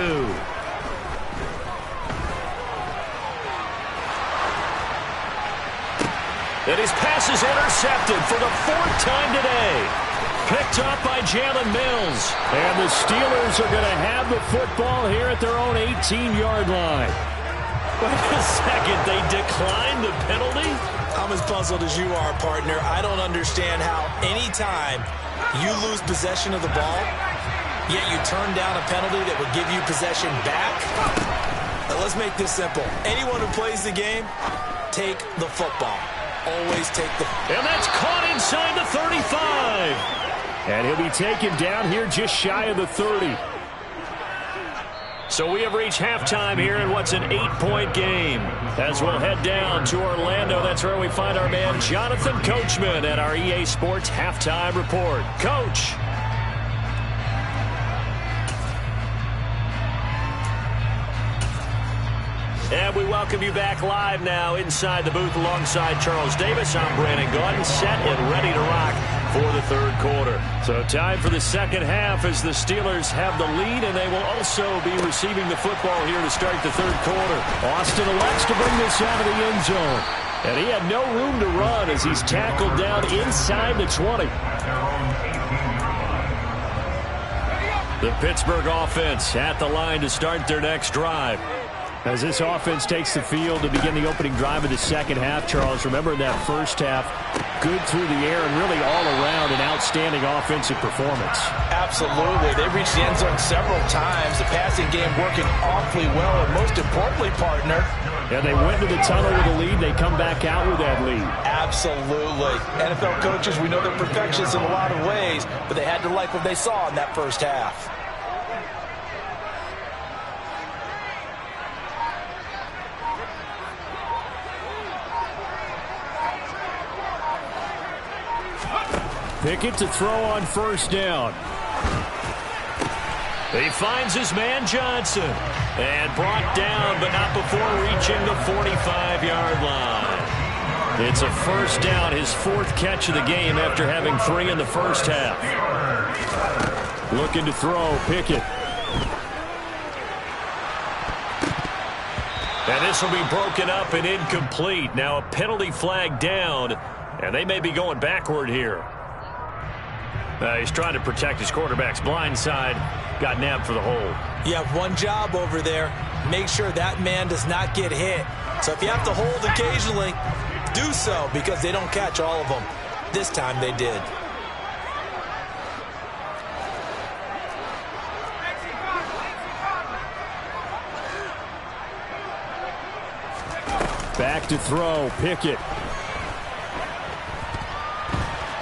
And his pass is intercepted for the 4th time today. picked up by Jalen Mills. And the Steelers are going to have the football here at their own 18-yard line. Wait a second, they declined the penalty? I'm as puzzled as you are, partner. I don't understand how any time you lose possession of the ball, yet you turn down a penalty that would give you possession back. Now, let's make this simple. Anyone who plays the game, take the football. Always take the... And that's caught inside the 35. And he'll be taken down here just shy of the 30. So we have reached halftime here in what's an 8-point game. As we'll head down to Orlando, that's where we find our man Jonathan Coachman at our EA Sports Halftime Report. Coach. And we welcome you back live now inside the booth alongside Charles Davis. I'm Brandon Gaudin, set and ready to rock for the third quarter. So time for the second half as the Steelers have the lead, and they will also be receiving the football here to start the third quarter. Austin elects to bring this out of the end zone. And he had no room to run as he's tackled down inside the 20. The Pittsburgh offense at the line to start their next drive. As this offense takes the field to begin the opening drive of the second half, Charles, remember that first half, good through the air and really all around an outstanding offensive performance. Absolutely. They reached the end zone several times. The passing game working awfully well, and most importantly, partner. And they went to the tunnel with a lead. They come back out with that lead. Absolutely. NFL coaches, we know they're perfectionists in a lot of ways, but they had to like what they saw in that first half. Pickett to throw on first down. He finds his man Johnson. And brought down, but not before reaching the 45-yard line. It's a first down, his fourth catch of the game after having 3 in the first half. Looking to throw, Pickett. And this will be broken up and incomplete. Now a penalty flag down, and they may be going backward here. He's trying to protect his quarterback's blind side. Got nabbed for the hold. You have one job over there. Make sure that man does not get hit. So if you have to hold occasionally, do so, because they don't catch all of them. This time they did. Back to throw, Pickett.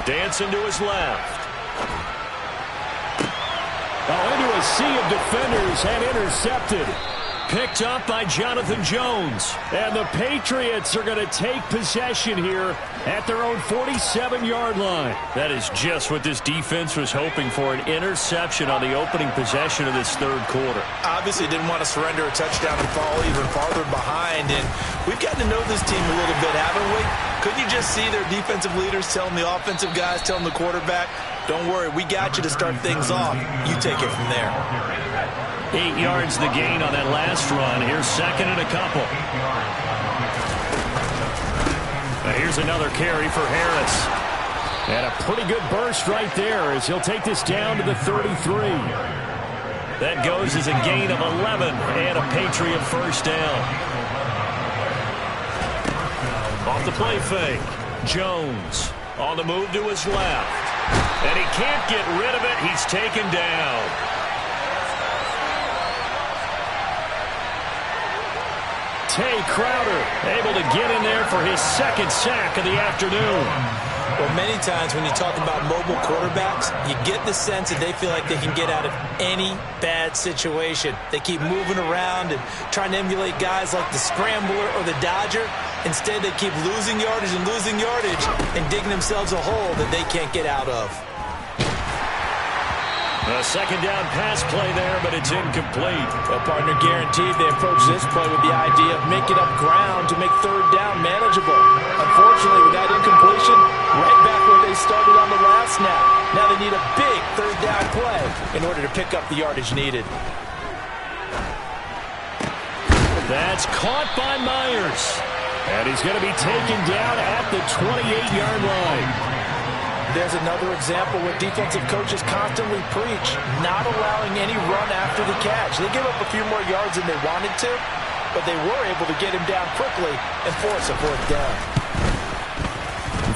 Dancing to his left. Oh, into a sea of defenders and intercepted. Picked up by Jonathan Jones. And the Patriots are going to take possession here at their own 47-yard line. That is just what this defense was hoping for, an interception on the opening possession of this third quarter. Obviously didn't want to surrender a touchdown and fall even farther behind. And we've gotten to know this team a little bit, haven't we? Couldn't you just see their defensive leaders telling the offensive guys, telling the quarterback, don't worry, we got you to start things off. You take it from there. 8 yards the gain on that last run. Here's second and a couple. Now here's another carry for Harris. And a pretty good burst right there as he'll take this down to the 33. That goes as a gain of 11 and a Patriot first down. Off the play fake. Jones on the move to his left. And he can't get rid of it. He's taken down. Tay Crowder able to get in there for his second sack of the afternoon. Well, many times when you talk about mobile quarterbacks, you get the sense that they feel like they can get out of any bad situation. They keep moving around and trying to emulate guys like the Scrambler or the Dodger. Instead, they keep losing yardage and digging themselves a hole that they can't get out of. A second down pass play there, but it's incomplete. Well, partner, guaranteed they approach this play with the idea of making up ground to make third down manageable. Unfortunately, with that incompletion, right back where they started on the last snap. Now they need a big third down play in order to pick up the yardage needed. That's caught by Myers. And he's going to be taken down at the 28-yard line. There's another example where defensive coaches constantly preach not allowing any run after the catch. They gave up a few more yards than they wanted to, but they were able to get him down quickly and force a fourth down.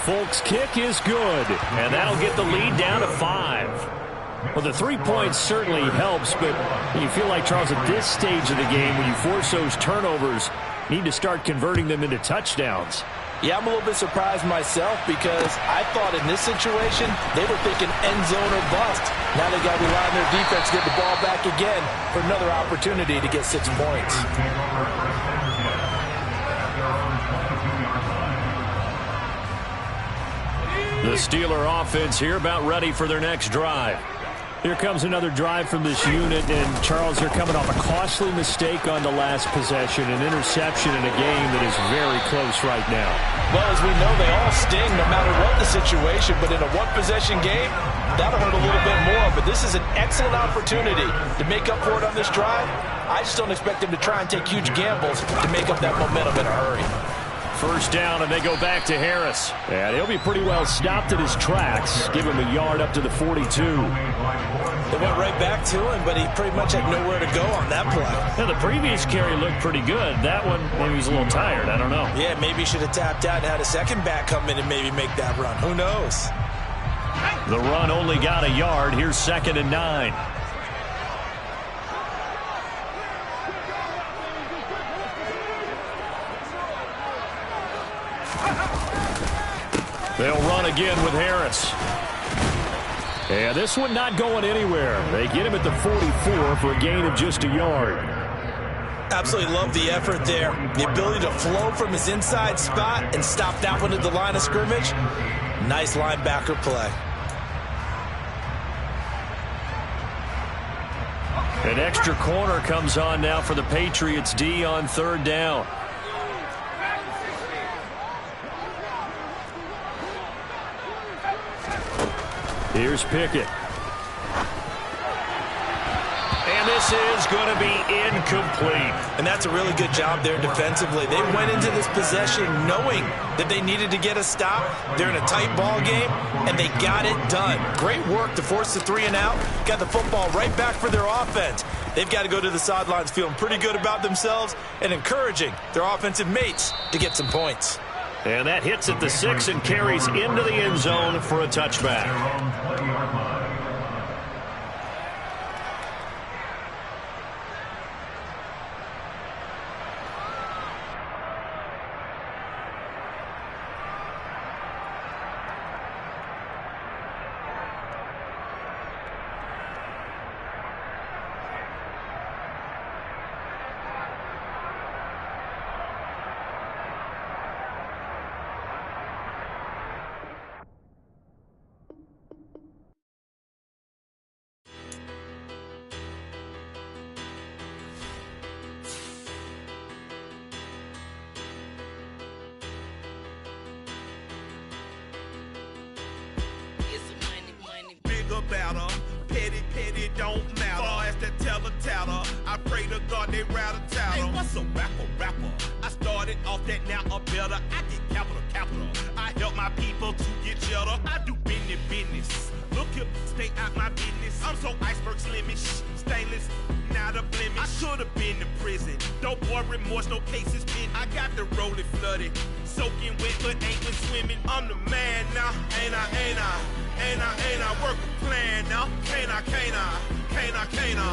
Folk's kick is good, and that'll get the lead down to 5. Well, the 3 points certainly helps, but you feel like, Charles, at this stage of the game, when you force those turnovers, you need to start converting them into touchdowns. Yeah, I'm a little bit surprised myself because I thought in this situation they were thinking end zone or bust. Now they got to rely on their defense to get the ball back again for another opportunity to get 6 points. The Steeler offense here about ready for their next drive. Here comes another drive from this unit, and Charles, they're coming off a costly mistake on the last possession, an interception in a game that is very close right now. Well, as we know, they all sting no matter what the situation, but in a one-possession game, that'll hurt a little bit more. But this is an excellent opportunity to make up for it on this drive. I just don't expect them to try and take huge gambles to make up that momentum in a hurry. First down, and they go back to Harris. And he'll be pretty well stopped at his tracks. Give him a yard up to the 42. They went right back to him, but he pretty much had nowhere to go on that play. Yeah, the previous carry looked pretty good. That one, maybe he's a little tired. I don't know. Yeah, maybe he should have tapped out and had a second back come in and maybe make that run. Who knows? The run only got a yard. Here's 2nd and 9. They'll run again with Harris. And this one not going anywhere. They get him at the 44 for a gain of just a yard. Absolutely love the effort there. The ability to flow from his inside spot and stop that one at the line of scrimmage. Nice linebacker play. An extra corner comes on now for the Patriots D on 3rd down. Here's Pickett. And this is going to be incomplete. And that's a really good job there defensively. They went into this possession knowing that they needed to get a stop. They're in a tight ball game, and they got it done. Great work to force the 3 and out. Got the football right back for their offense. They've got to go to the sidelines feeling pretty good about themselves and encouraging their offensive mates to get some points. And that hits at the 6 and carries into the end zone for a touchback. Better, petty, don't matter. Far as that teller, I pray to God they rattle tattle. Hey, what's a rapper? I started off that, now I'm better. I get capital. I help my people to get cheddar. I do business. Look here, stay out my business. I'm so iceberg slimish, stainless, not a blemish. I should have been in prison. Don't boy remorse, no cases pinned. I got the rolling flooded, soaking wet, but ain't been swimming. I'm the man now, ain't I work a plan now. Can't I?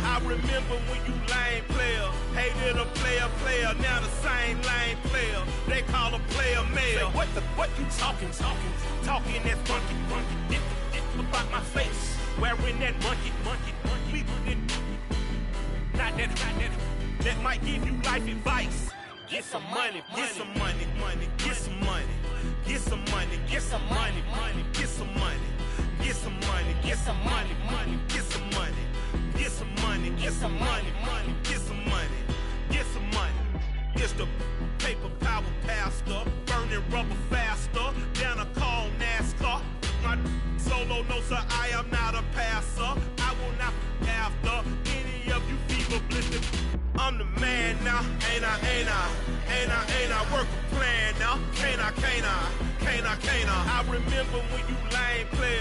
I remember when you lame player, hated a player, now the same lame player. They call a player mayor. Say, what you talking that funky, it about my face, wearing that monkey. Not that might give you life advice. Get some money. It's the paper power pastor, burning rubber faster, down a call NASCAR. My solo, no sir, I am not a passer. I will not after any of you fever blistered. I'm the man now, ain't I work a plan now. Can't I? I remember when you lame player,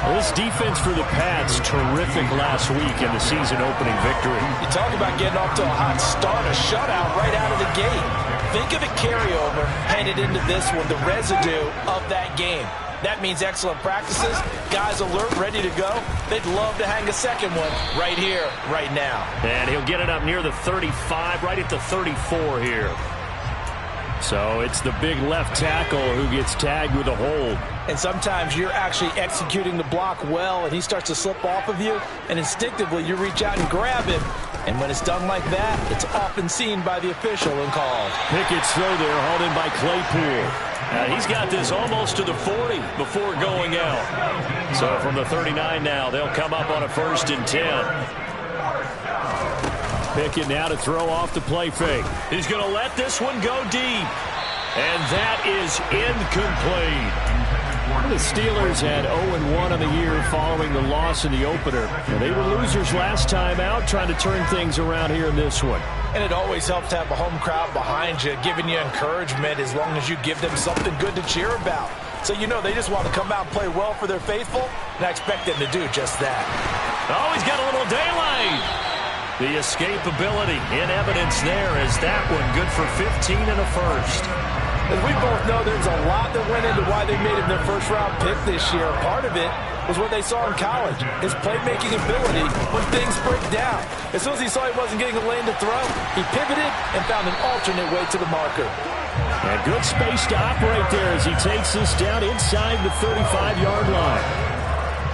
This defense for the Pats, terrific last week in the season-opening victory. You talk about getting off to a hot start, a shutout right out of the gate. Think of a carryover headed into this one, the residue of that game. That means excellent practices, guys alert, ready to go. They'd love to hang a second one right here, right now. And he'll get it up near the 35, right at the 34 here. So it's the big left tackle who gets tagged with a hold. And sometimes you're actually executing the block well, and he starts to slip off of you, and instinctively you reach out and grab him. And when it's done like that, it's often seen by the official and called. Pickett's throw there, hauled in by Claypool. He's got this almost to the 40 before going out. So from the 39 now, they'll come up on a 1st and 10. Pickett now to throw off the play fake. He's going to let this one go deep. And that is incomplete. The Steelers had 0-1 on the year following the loss in the opener. And they were losers last time out, trying to turn things around here in this one. And it always helps to have a home crowd behind you, giving you encouragement as long as you give them something good to cheer about. So you know they just want to come out and play well for their faithful, and I expect them to do just that. Oh, he's got a little daylight. The escapability in evidence there as that one good for 15 and a first. As we both know, there's a lot that went into why they made him their first-round pick this year. Part of it was what they saw in college, his playmaking ability when things break down. As soon as he saw he wasn't getting a lane to throw, he pivoted and found an alternate way to the marker. And good space to operate there as he takes this down inside the 35-yard line.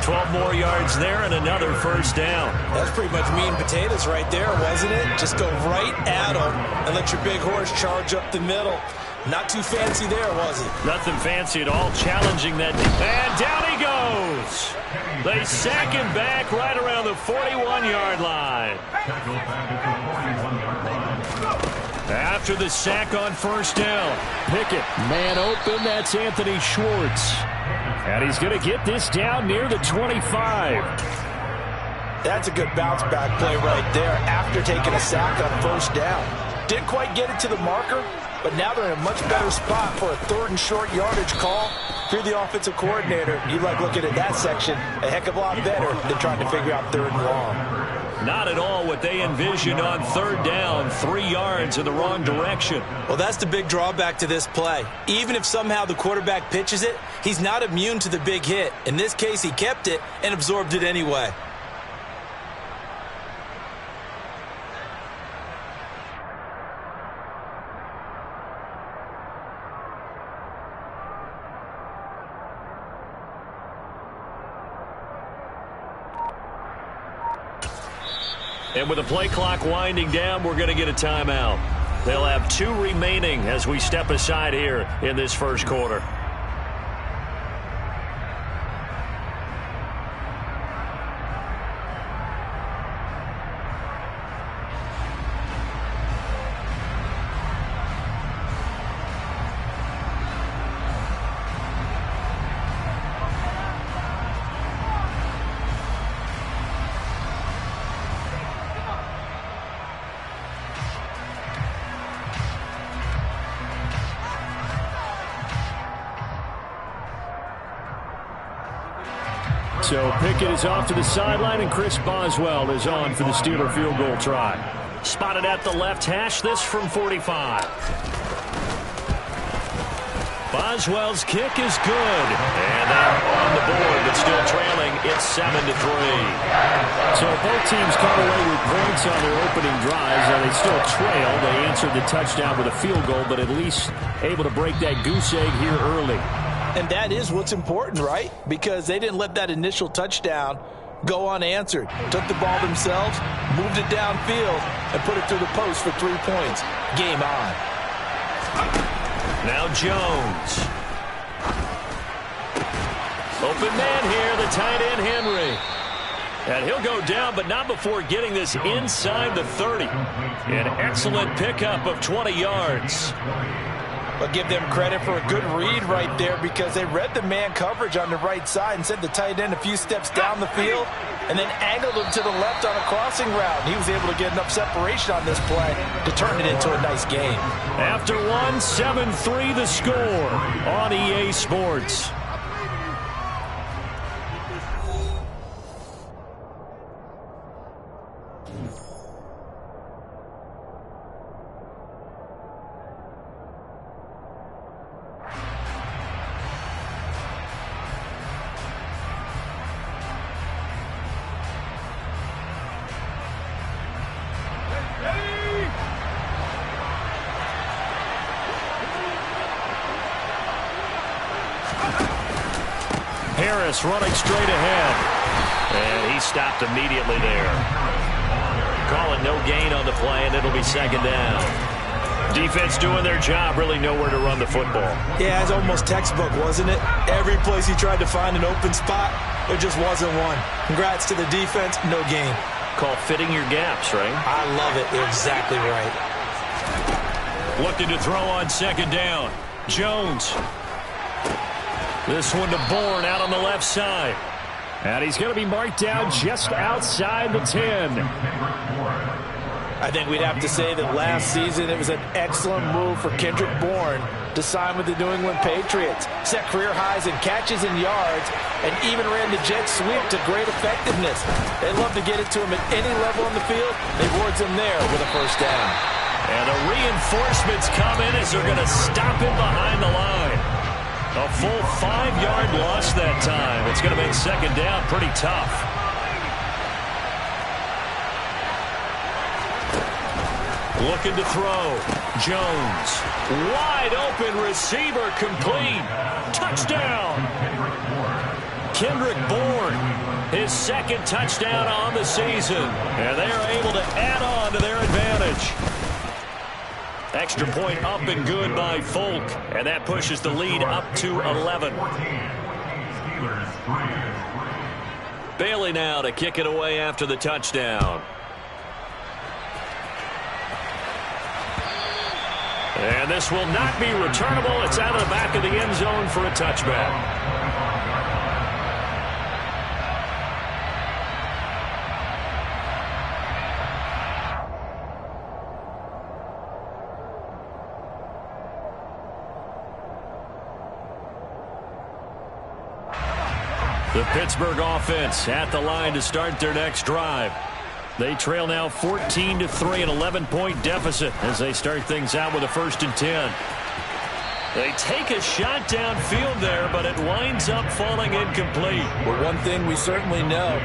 12 more yards there and another first down. That's pretty much meat and potatoes right there, wasn't it? Just go right at him and let your big horse charge up the middle. Not too fancy there, was it? Nothing fancy at all, challenging that. And down he goes. They sack him back right around the 41-yard line. After the sack on first down, Pickett, man open, that's Anthony Schwartz. And he's going to get this down near the 25. That's a good bounce back play right there after taking a sack on first down. Didn't quite get it to the marker, but now they're in a much better spot for a 3rd and short yardage call. If you're the offensive coordinator, you like looking at that section a heck of a lot better than trying to figure out 3rd and long. Not at all what they envisioned on 3rd down, 3 yards in the wrong direction. Well, that's the big drawback to this play. Even if somehow the quarterback pitches it, he's not immune to the big hit. In this case, he kept it and absorbed it anyway. And with the play clock winding down, we're going to get a timeout. They'll have 2 remaining as we step aside here in this first quarter. So Pickett is off to the sideline, and Chris Boswell is on for the Steeler field goal try. Spotted at the left hash, this from 45. Boswell's kick is good. And they're on the board, but still trailing. It's 7-3. So both teams come away with points on their opening drives, and they still trail. They answered the touchdown with a field goal, but at least able to break that goose egg here early. And that is what's important, right? Because they didn't let that initial touchdown go unanswered. Took the ball themselves, moved it downfield, and put it through the post for 3 points. Game on. Now Jones. Open man here, the tight end Henry. And he'll go down, but not before getting this inside the 30. An excellent pickup of 20 yards. But give them credit for a good read right there because they read the man coverage on the right side and sent the tight end a few steps down the field and then angled him to the left on a crossing route. He was able to get enough separation on this play to turn it into a nice game. After one, 7-3 the score on EA Sports. Harris running straight ahead. And he stopped immediately there. Call it no gain on the play, and it'll be second down. Defense doing their job, really nowhere to run the football. Yeah, it's almost textbook, wasn't it? Every place he tried to find an open spot, there just wasn't one. Congrats to the defense, no gain. Call fitting your gaps, right? I love it. You're exactly right. Looking to throw on second down. Jones. This one to Bourne out on the left side. And he's going to be marked down just outside the 10. I think we'd have to say that last season it was an excellent move for Kendrick Bourne to sign with the New England Patriots. Set career highs in catches and yards, and even ran the jet sweep to great effectiveness. They love to get it to him at any level on the field. They rewards him there with a first down. And the reinforcements come in as they're going to stop him behind the line. A full 5-yard loss that time. It's going to make second down pretty tough. Looking to throw. Jones. Wide open receiver complete. Touchdown. Kendrick Bourne. His second touchdown on the season. And they are able to add on to their advantage. Extra point up and good by Folk. And that pushes the lead up to 11. Bailey now to kick it away after the touchdown. And this will not be returnable. It's out of the back of the end zone for a touchback. The Pittsburgh offense at the line to start their next drive. They trail now 14-3, an 11-point deficit as they start things out with a 1st and 10. They take a shot downfield there, but it winds up falling incomplete. Well, one thing we certainly know,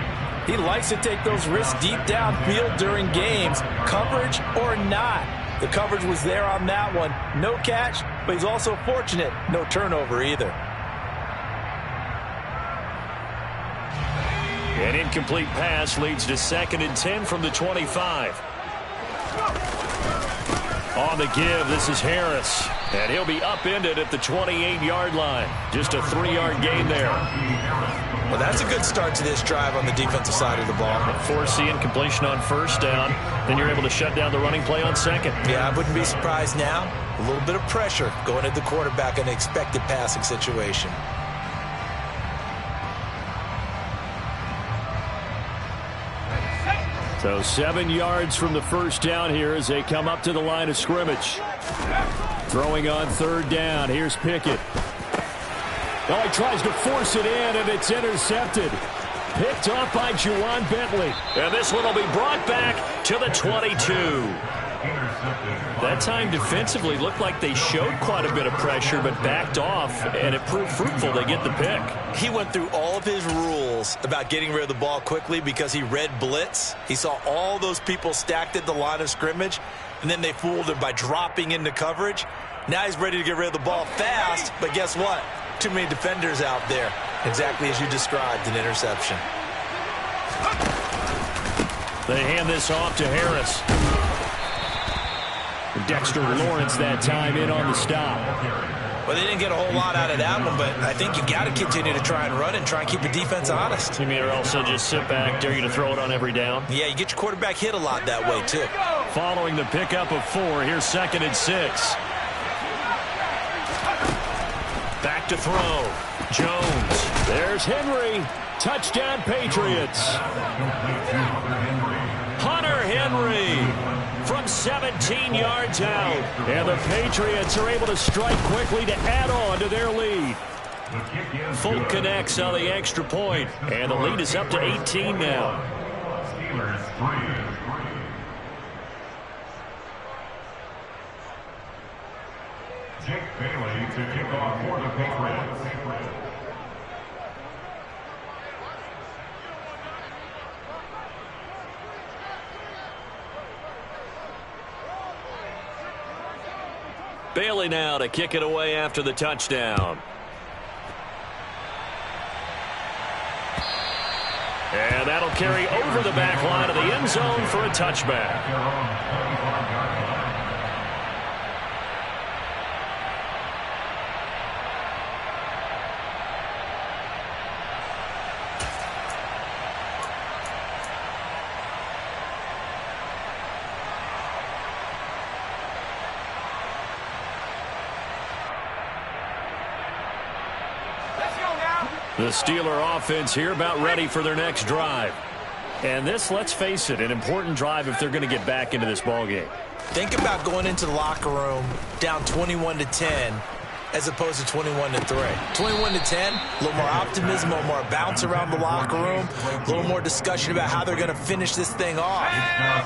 he likes to take those risks deep downfield during games, coverage or not. The coverage was there on that one. No catch, but he's also fortunate. No turnover either. An incomplete pass leads to 2nd and 10 from the 25. On the give, this is Harris. And he'll be upended at the 28-yard line. Just a 3-yard gain there. Well, that's a good start to this drive on the defensive side of the ball. Force the incompletion on 1st down. Then you're able to shut down the running play on 2nd. Yeah, I wouldn't be surprised now. A little bit of pressure going at the quarterback in an expected passing situation. So 7 yards from the 1st down here as they come up to the line of scrimmage. Throwing on 3rd down. Here's Pickett. Oh, he tries to force it in, and it's intercepted. Picked off by Juwan Bentley. And this one will be brought back to the 22. That time defensively looked like they showed quite a bit of pressure but backed off, and it proved fruitful. They get the pick. He went through all of his rules about getting rid of the ball quickly because he read blitz. He saw all those people stacked at the line of scrimmage, and then they fooled him by dropping into coverage. Now he's ready to get rid of the ball fast, but guess what? Too many defenders out there. Exactly as you described, an interception. They hand this off to Harris. Dexter Lawrence that time in on the stop. Well, they didn't get a whole lot out of that one, but I think you got to continue to try and run and try and keep the defense honest. You mean or also just sit back, dare you to throw it on every down? Yeah, you get your quarterback hit a lot that way, too. Following the pickup of 4, here's 2nd and 6. Back to throw. Jones. There's Henry. Touchdown, Patriots. Hunter Henry from 17 yards out. And the Patriots are able to strike quickly to add on to their lead. Folk connects on the extra point, and the lead is up to 18 now. Jake Bailey to kick off for the Patriots. Bailey now to kick it away after the touchdown. And that'll carry over the back line of the end zone for a touchback. The Steeler offense here about ready for their next drive. And this, let's face it, an important drive if they're going to get back into this ballgame. Think about going into the locker room down 21-10 as opposed to 21-3. 21-10, a little more optimism, a little more bounce around the locker room, a little more discussion about how they're going to finish this thing off.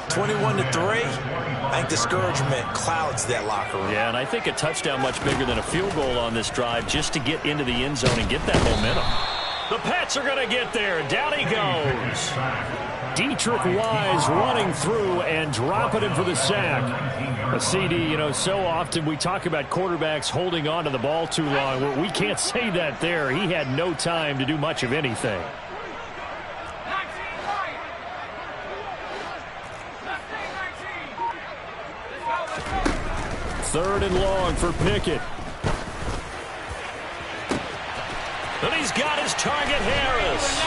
21-3, I think discouragement clouds that locker room. Yeah, and I think a touchdown much bigger than a field goal on this drive just to get into the end zone and get that momentum. The Pats are going to get there. Down he goes. Dietrich Wise running through and dropping him for the sack. A CD, you know, so often we talk about quarterbacks holding on to the ball too long. Well, we can't say that there. He had no time to do much of anything. Third and long for Pickett. And he's got his target, Harris.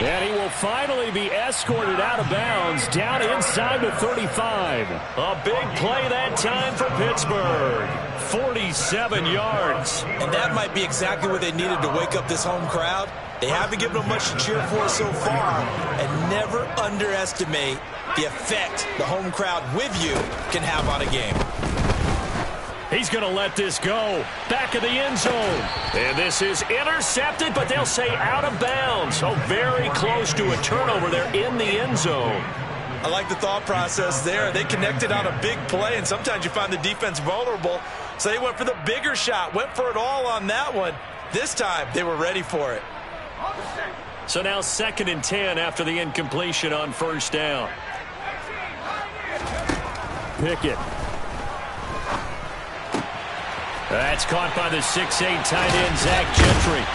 And he will finally be escorted out of bounds down inside the 35. A big play that time for Pittsburgh. 47 yards. And that might be exactly what they needed to wake up this home crowd. They haven't given them much to cheer for so far. And never underestimate the effect the home crowd with you can have on a game. He's going to let this go. Back of the end zone. And this is intercepted, but they'll say out of bounds. So very close to a turnover there in the end zone. I like the thought process there. They connected on a big play, and sometimes you find the defense vulnerable. So they went for the bigger shot, went for it all on that one. This time, they were ready for it. So now 2nd and 10 after the incompletion on first down. Pickett. That's caught by the 6'8" tight end, Zach Gentry.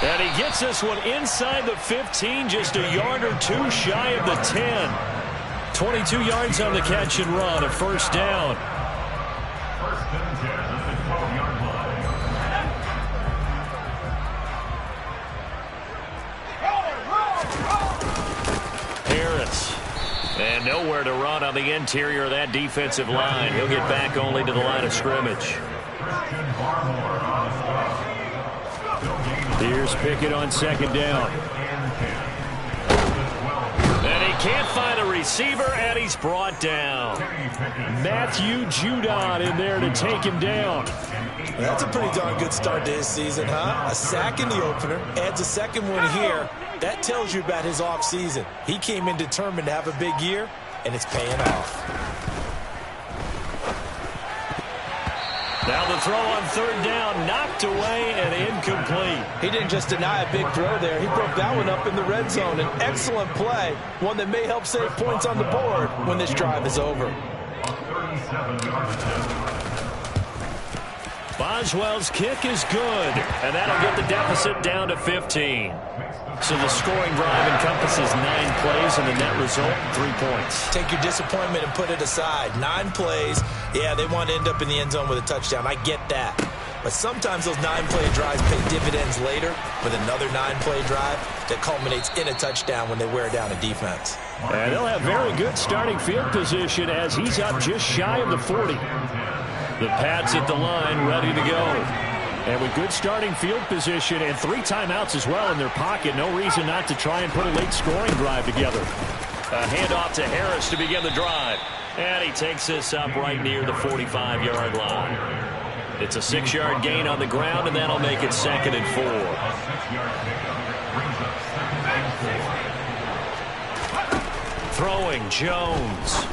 And he gets this one inside the 15, just a yard or two shy of the 10. 22 yards on the catch and run, a first down. Harris. And nowhere to run on the interior of that defensive line. He'll get back only to the line of scrimmage. Here's Pickett on 2nd down. And he can't find a receiver, and he's brought down. Matthew Judon in there to take him down. That's a pretty darn good start to his season, huh? A sack in the opener, adds a second one here. That tells you about his offseason. He came in determined to have a big year, and it's paying off. Now the throw on 3rd down, knocked away and incomplete. He didn't just deny a big throw there. He broke that one up in the red zone. An excellent play, one that may help save points on the board when this drive is over. Boswell's kick is good, and that'll get the deficit down to 15. So the scoring drive encompasses 9 plays, and the net result, 3 points. Take your disappointment and put it aside. 9 plays. Yeah, they want to end up in the end zone with a touchdown. I get that. But sometimes those 9-play drives pay dividends later with another 9-play drive that culminates in a touchdown when they wear down a defense. And they'll have very good starting field position as he's up just shy of the 40. The Pats at the line, ready to go. And with good starting field position and 3 timeouts as well in their pocket, no reason not to try and put a late scoring drive together. A handoff to Harris to begin the drive. And he takes this up right near the 45-yard line. It's a 6-yard gain on the ground, and that'll make it 2nd and 4. Throwing, Jones.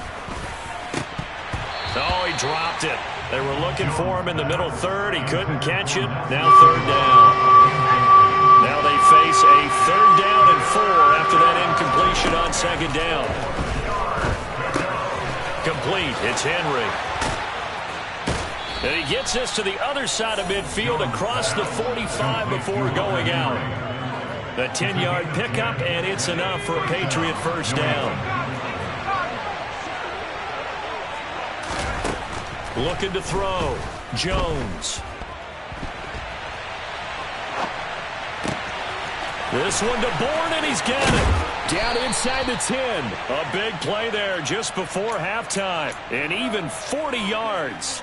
Oh, he dropped it. They were looking for him in the middle third. He couldn't catch it. Now 3rd down. Now they face a 3rd down and 4 after that incompletion on 2nd down. Complete. It's Henry. And he gets this to the other side of midfield across the 45 before going out. The 10-yard pickup, and it's enough for a Patriot first down. Looking to throw. Jones. This one to Bourne, and he's got it. Down inside the 10. A big play there just before halftime. And even 40 yards.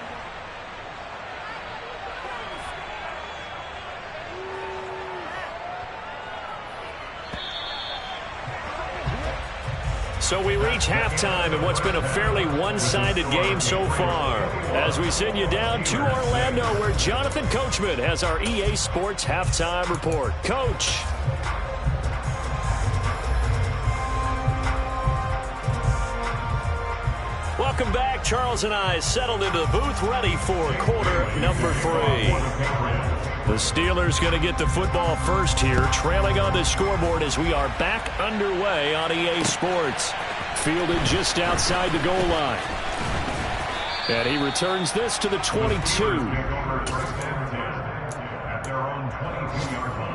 So we reach halftime in what's been a fairly one-sided game so far. As we send you down to Orlando, where Jonathan Coachman has our EA Sports halftime report. Coach. Welcome back. Charles and I settled into the booth, ready for quarter number 3. The Steelers going to get the football first here, trailing on the scoreboard as we are back underway on EA Sports. Fielded just outside the goal line. And he returns this to the 22. At their own 22-yard line.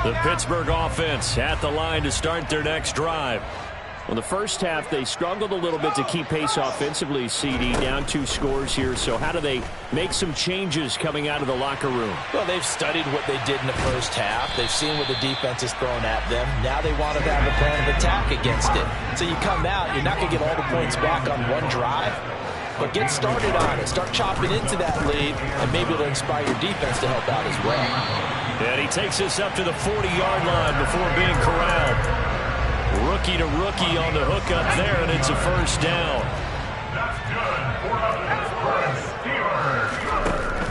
The Pittsburgh offense at the line to start their next drive. Well, the first half, they struggled a little bit to keep pace offensively, CD, down 2 scores here. So how do they make some changes coming out of the locker room? Well, they've studied what they did in the first half. They've seen what the defense has thrown at them. Now they want to have a plan of attack against it. So you come out, you're not going to get all the points back on one drive, but get started on it. Start chopping into that lead, and maybe it'll inspire your defense to help out as well. And he takes us up to the 40-yard line before being corralled. Rookie to rookie on the hook up there, and it's a first down.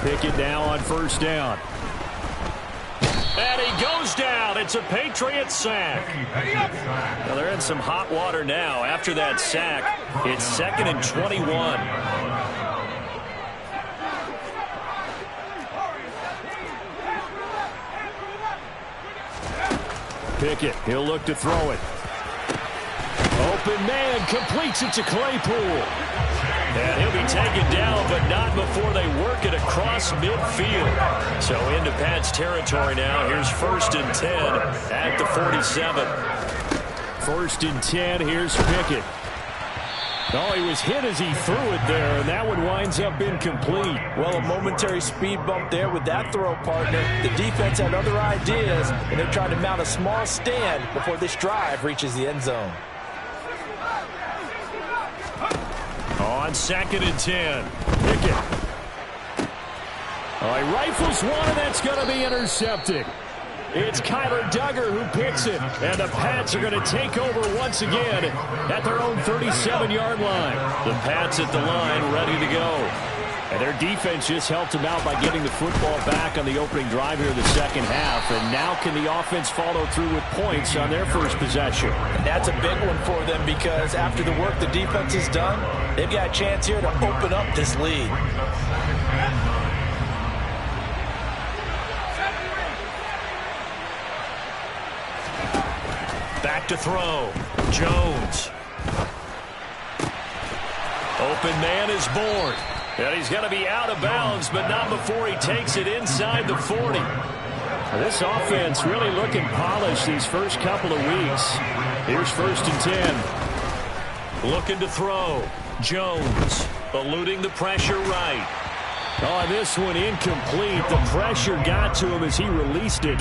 Pickett now on first down. And he goes down. It's a Patriot sack. Well, they're in some hot water now. After that sack, it's 2nd and 21. Pickett, he'll look to throw it. Open man, completes it to Claypool. And he'll be taken down, but not before they work it across midfield. So into Pat's territory now. Here's 1st and 10 at the 47. 1st and 10, here's Pickett. Oh, he was hit as he threw it there, and that one winds up incomplete. Well, a momentary speed bump there with that throw, partner. The defense had other ideas, and they're trying to mount a small stand before this drive reaches the end zone. On 2nd and 10, Pickett. Oh, he rifles one, and that's going to be intercepted. It's Kyler Duggar who picks it, and the Pats are going to take over once again at their own 37-yard line. The Pats at the line, ready to go. And their defense just helped them out by getting the football back on the opening drive here in the second half. And now can the offense follow through with points on their first possession? And that's a big one for them because after the work the defense has done, they've got a chance here to open up this lead. Back to throw. Jones. Open man is Bourne. And he's going to be out of bounds, but not before he takes it inside the 40. This offense really looking polished these first couple of weeks. Here's 1st and 10. Looking to throw. Jones eluding the pressure right. Oh, this one incomplete. The pressure got to him as he released it,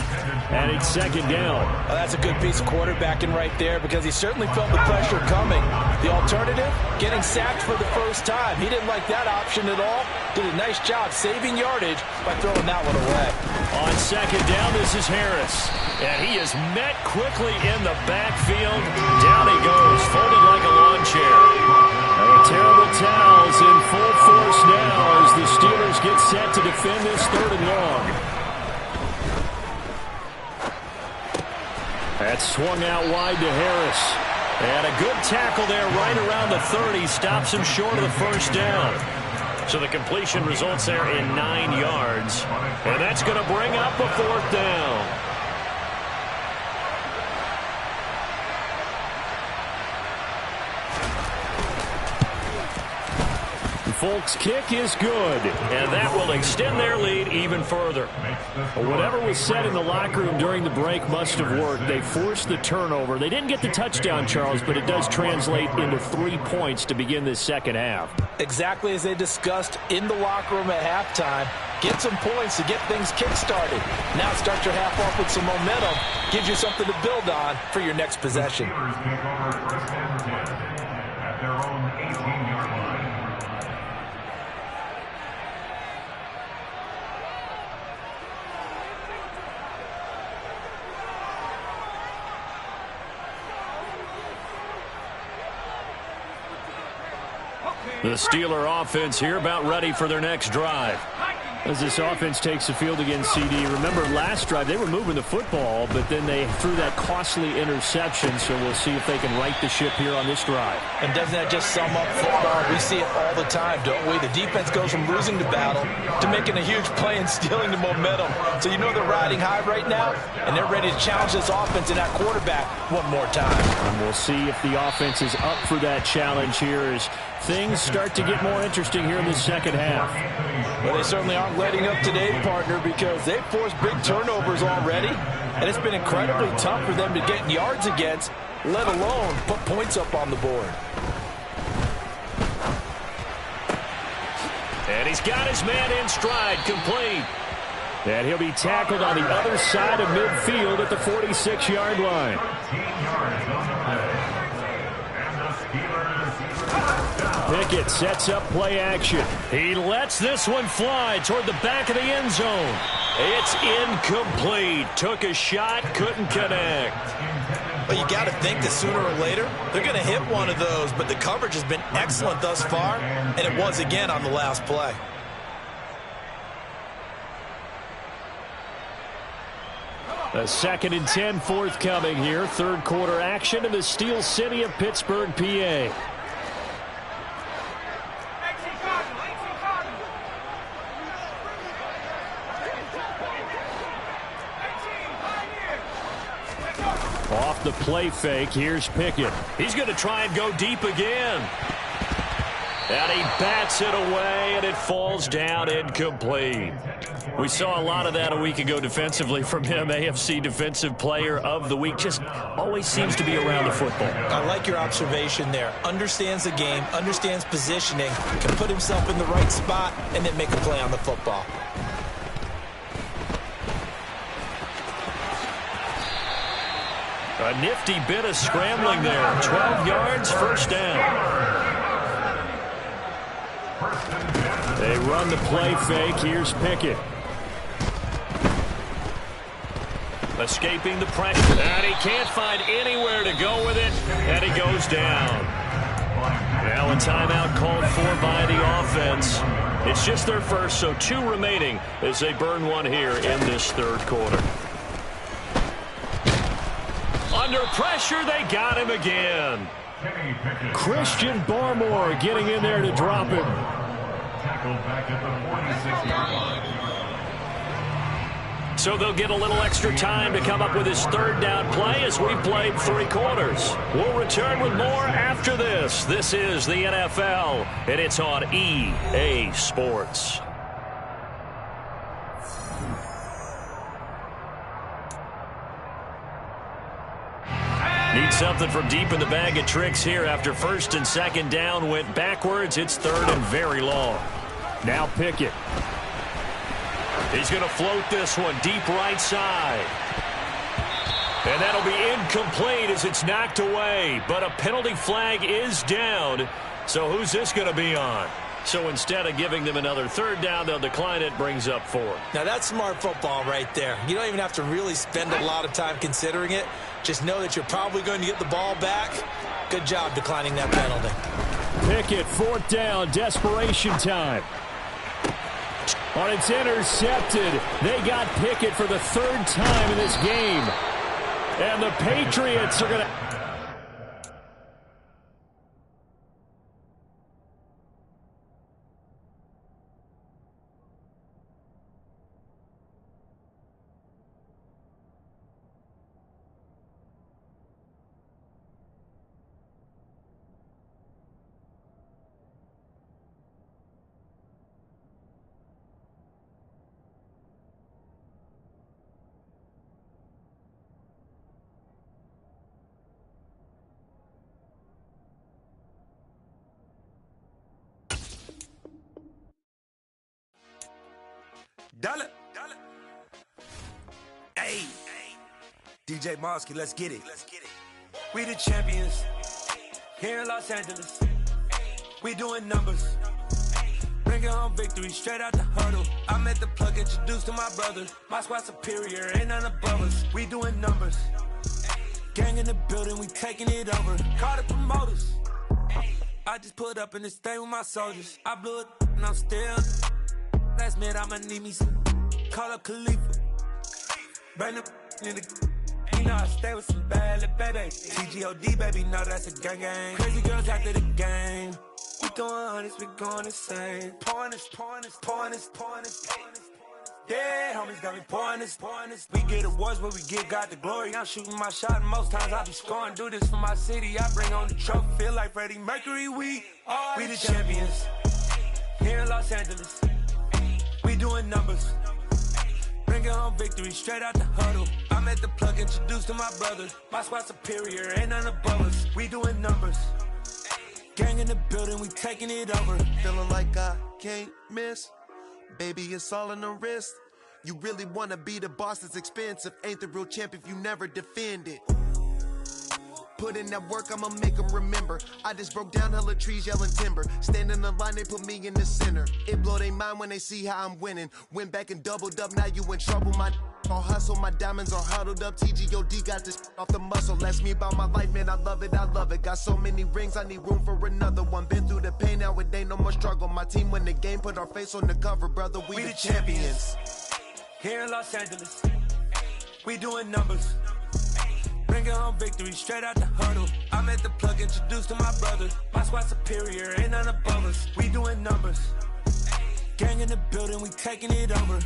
and it's 2nd down. Well, that's a good piece of quarterbacking right there because he certainly felt the pressure coming. The alternative, getting sacked for the first time. He didn't like that option at all. Did a nice job saving yardage by throwing that one away. On 2nd down, this is Harris, and he is met quickly in the backfield. Down he goes, folded like a lawn chair. And terrible towels in full force now as the Steelers get set to defend this 3rd and long. That's swung out wide to Harris. And a good tackle there right around the 30. Stops him short of the first down. So the completion results there in 9 yards. And that's going to bring up a 4th down. Folks' kick is good, and that will extend their lead even further. Whatever was said in the locker room during the break must have worked. They forced the turnover. They didn't get the touchdown, Charles, but it does translate into 3 points to begin this second half. Exactly as they discussed in the locker room at halftime. Get some points to get things kick-started. Now start your half off with some momentum. Gives you something to build on for your next possession. At their own 18-yard line. The Steeler offense here about ready for their next drive. As this offense takes the field against CD. Remember, last drive, they were moving the football, but then they threw that costly interception, so we'll see if they can right the ship here on this drive. And doesn't that just sum up football? We see it all the time, don't we? The defense goes from losing the battle to making a huge play and stealing the momentum. So you know they're riding high right now, and they're ready to challenge this offense and that quarterback one more time. And we'll see if the offense is up for that challenge here as things start to get more interesting here in the second half. Well, they certainly aren't letting up today, partner, because they've forced big turnovers already, and it's been incredibly tough for them to get yards against, let alone put points up on the board. And he's got his man in stride, complete. And he'll be tackled on the other side of midfield at the 46-yard line. Pickett sets up play action. He lets this one fly toward the back of the end zone. It's incomplete. Took a shot, couldn't connect. Well, you got to think that sooner or later they're going to hit one of those, but the coverage has been excellent thus far, and it was again on the last play. A 2nd and 10 forthcoming here. Third quarter action in the Steel City of Pittsburgh, PA. Off the play fake, here's Pickett. He's going to try and go deep again. And he bats it away, and it falls down incomplete. We saw a lot of that a week ago defensively from him. AFC Defensive Player of the Week. Just always seems to be around the football. I like your observation there. Understands the game, understands positioning, can put himself in the right spot, and then make a play on the football. A nifty bit of scrambling there. 12 yards, first down. They run the play fake. Here's Pickett. Escaping the pressure. And he can't find anywhere to go with it. And he goes down. Now a timeout called for by the offense. It's just their first, so 2 remaining as they burn one here in this third quarter. Under pressure, they got him again. Christian Barmore getting in there to drop him. Tackled back at the 46-yard line. So they'll get a little extra time to come up with his third down play as we've played 3 quarters. We'll return with more after this. This is the NFL, and it's on EA Sports. Need something from deep in the bag of tricks here after 1st and 2nd down went backwards. It's 3rd and very long. Now Pickett. He's going to float this one deep right side. And that'll be incomplete as it's knocked away. But a penalty flag is down. So who's this going to be on? So instead of giving them another 3rd down, they'll decline it, brings up 4. Now that's smart football right there. You don't even have to really spend a lot of time considering it. Just know that you're probably going to get the ball back. Good job declining that penalty. Pickett, 4th down, desperation time. On it's intercepted. They got Pickett for the 3rd time in this game. And the Patriots are going to... Dollar. Hey, DJ Mosky, let's get it. We the champions here in Los Angeles. We doing numbers. Bringing home victory straight out the huddle. I met the plug, introduced to my brother. My squad superior, ain't none above us. We doing numbers. Gang in the building, we taking it over. Call the promoters. I just put up in this thing with my soldiers. I blew it and I'm still. Last minute I'ma need me some. Call up Khalifa. Bring the in the. You know I stay with some bad little baby. TGOD baby, know that's a gang gang. Crazy girls after the game. We throwing hundreds, we going insane. Pouring this. Yeah, homies got me pouring this. We get awards, but we give God the glory. I'm shooting my shot, and most times I be scoring. Do this for my city, I bring on the trophy. Feel like Freddie Mercury, we the champions. Here in Los Angeles, we doing numbers. Bringing home victory straight out the huddle. I met the plug, introduced to my brother. My squad superior, ain't none above us. We doing numbers. Gang in the building, we taking it over. Feeling like I can't miss. Baby, it's all in the wrist. You really wanna be the boss, it's expensive. Ain't the real champ if you never defend it. Put in that work, I'ma make them remember. I just broke down hella trees, yelling timber. Stand in the line, they put me in the center. It blow their mind when they see how I'm winning. Went back and doubled up, now you in trouble. My all hustle, my diamonds are huddled up. TGOD got this off the muscle. Ask me about my life, man, I love it. Got so many rings, I need room for another one. Been through the pain, now it ain't no more struggle. My team win the game, put our face on the cover, brother. We the champions. Here in Los Angeles, we doing numbers. Bringing home victory straight out the huddle. I met the plug, introduced to my brother. My squad superior, ain't none above us. We doing numbers. Gang in the building, we taking it over.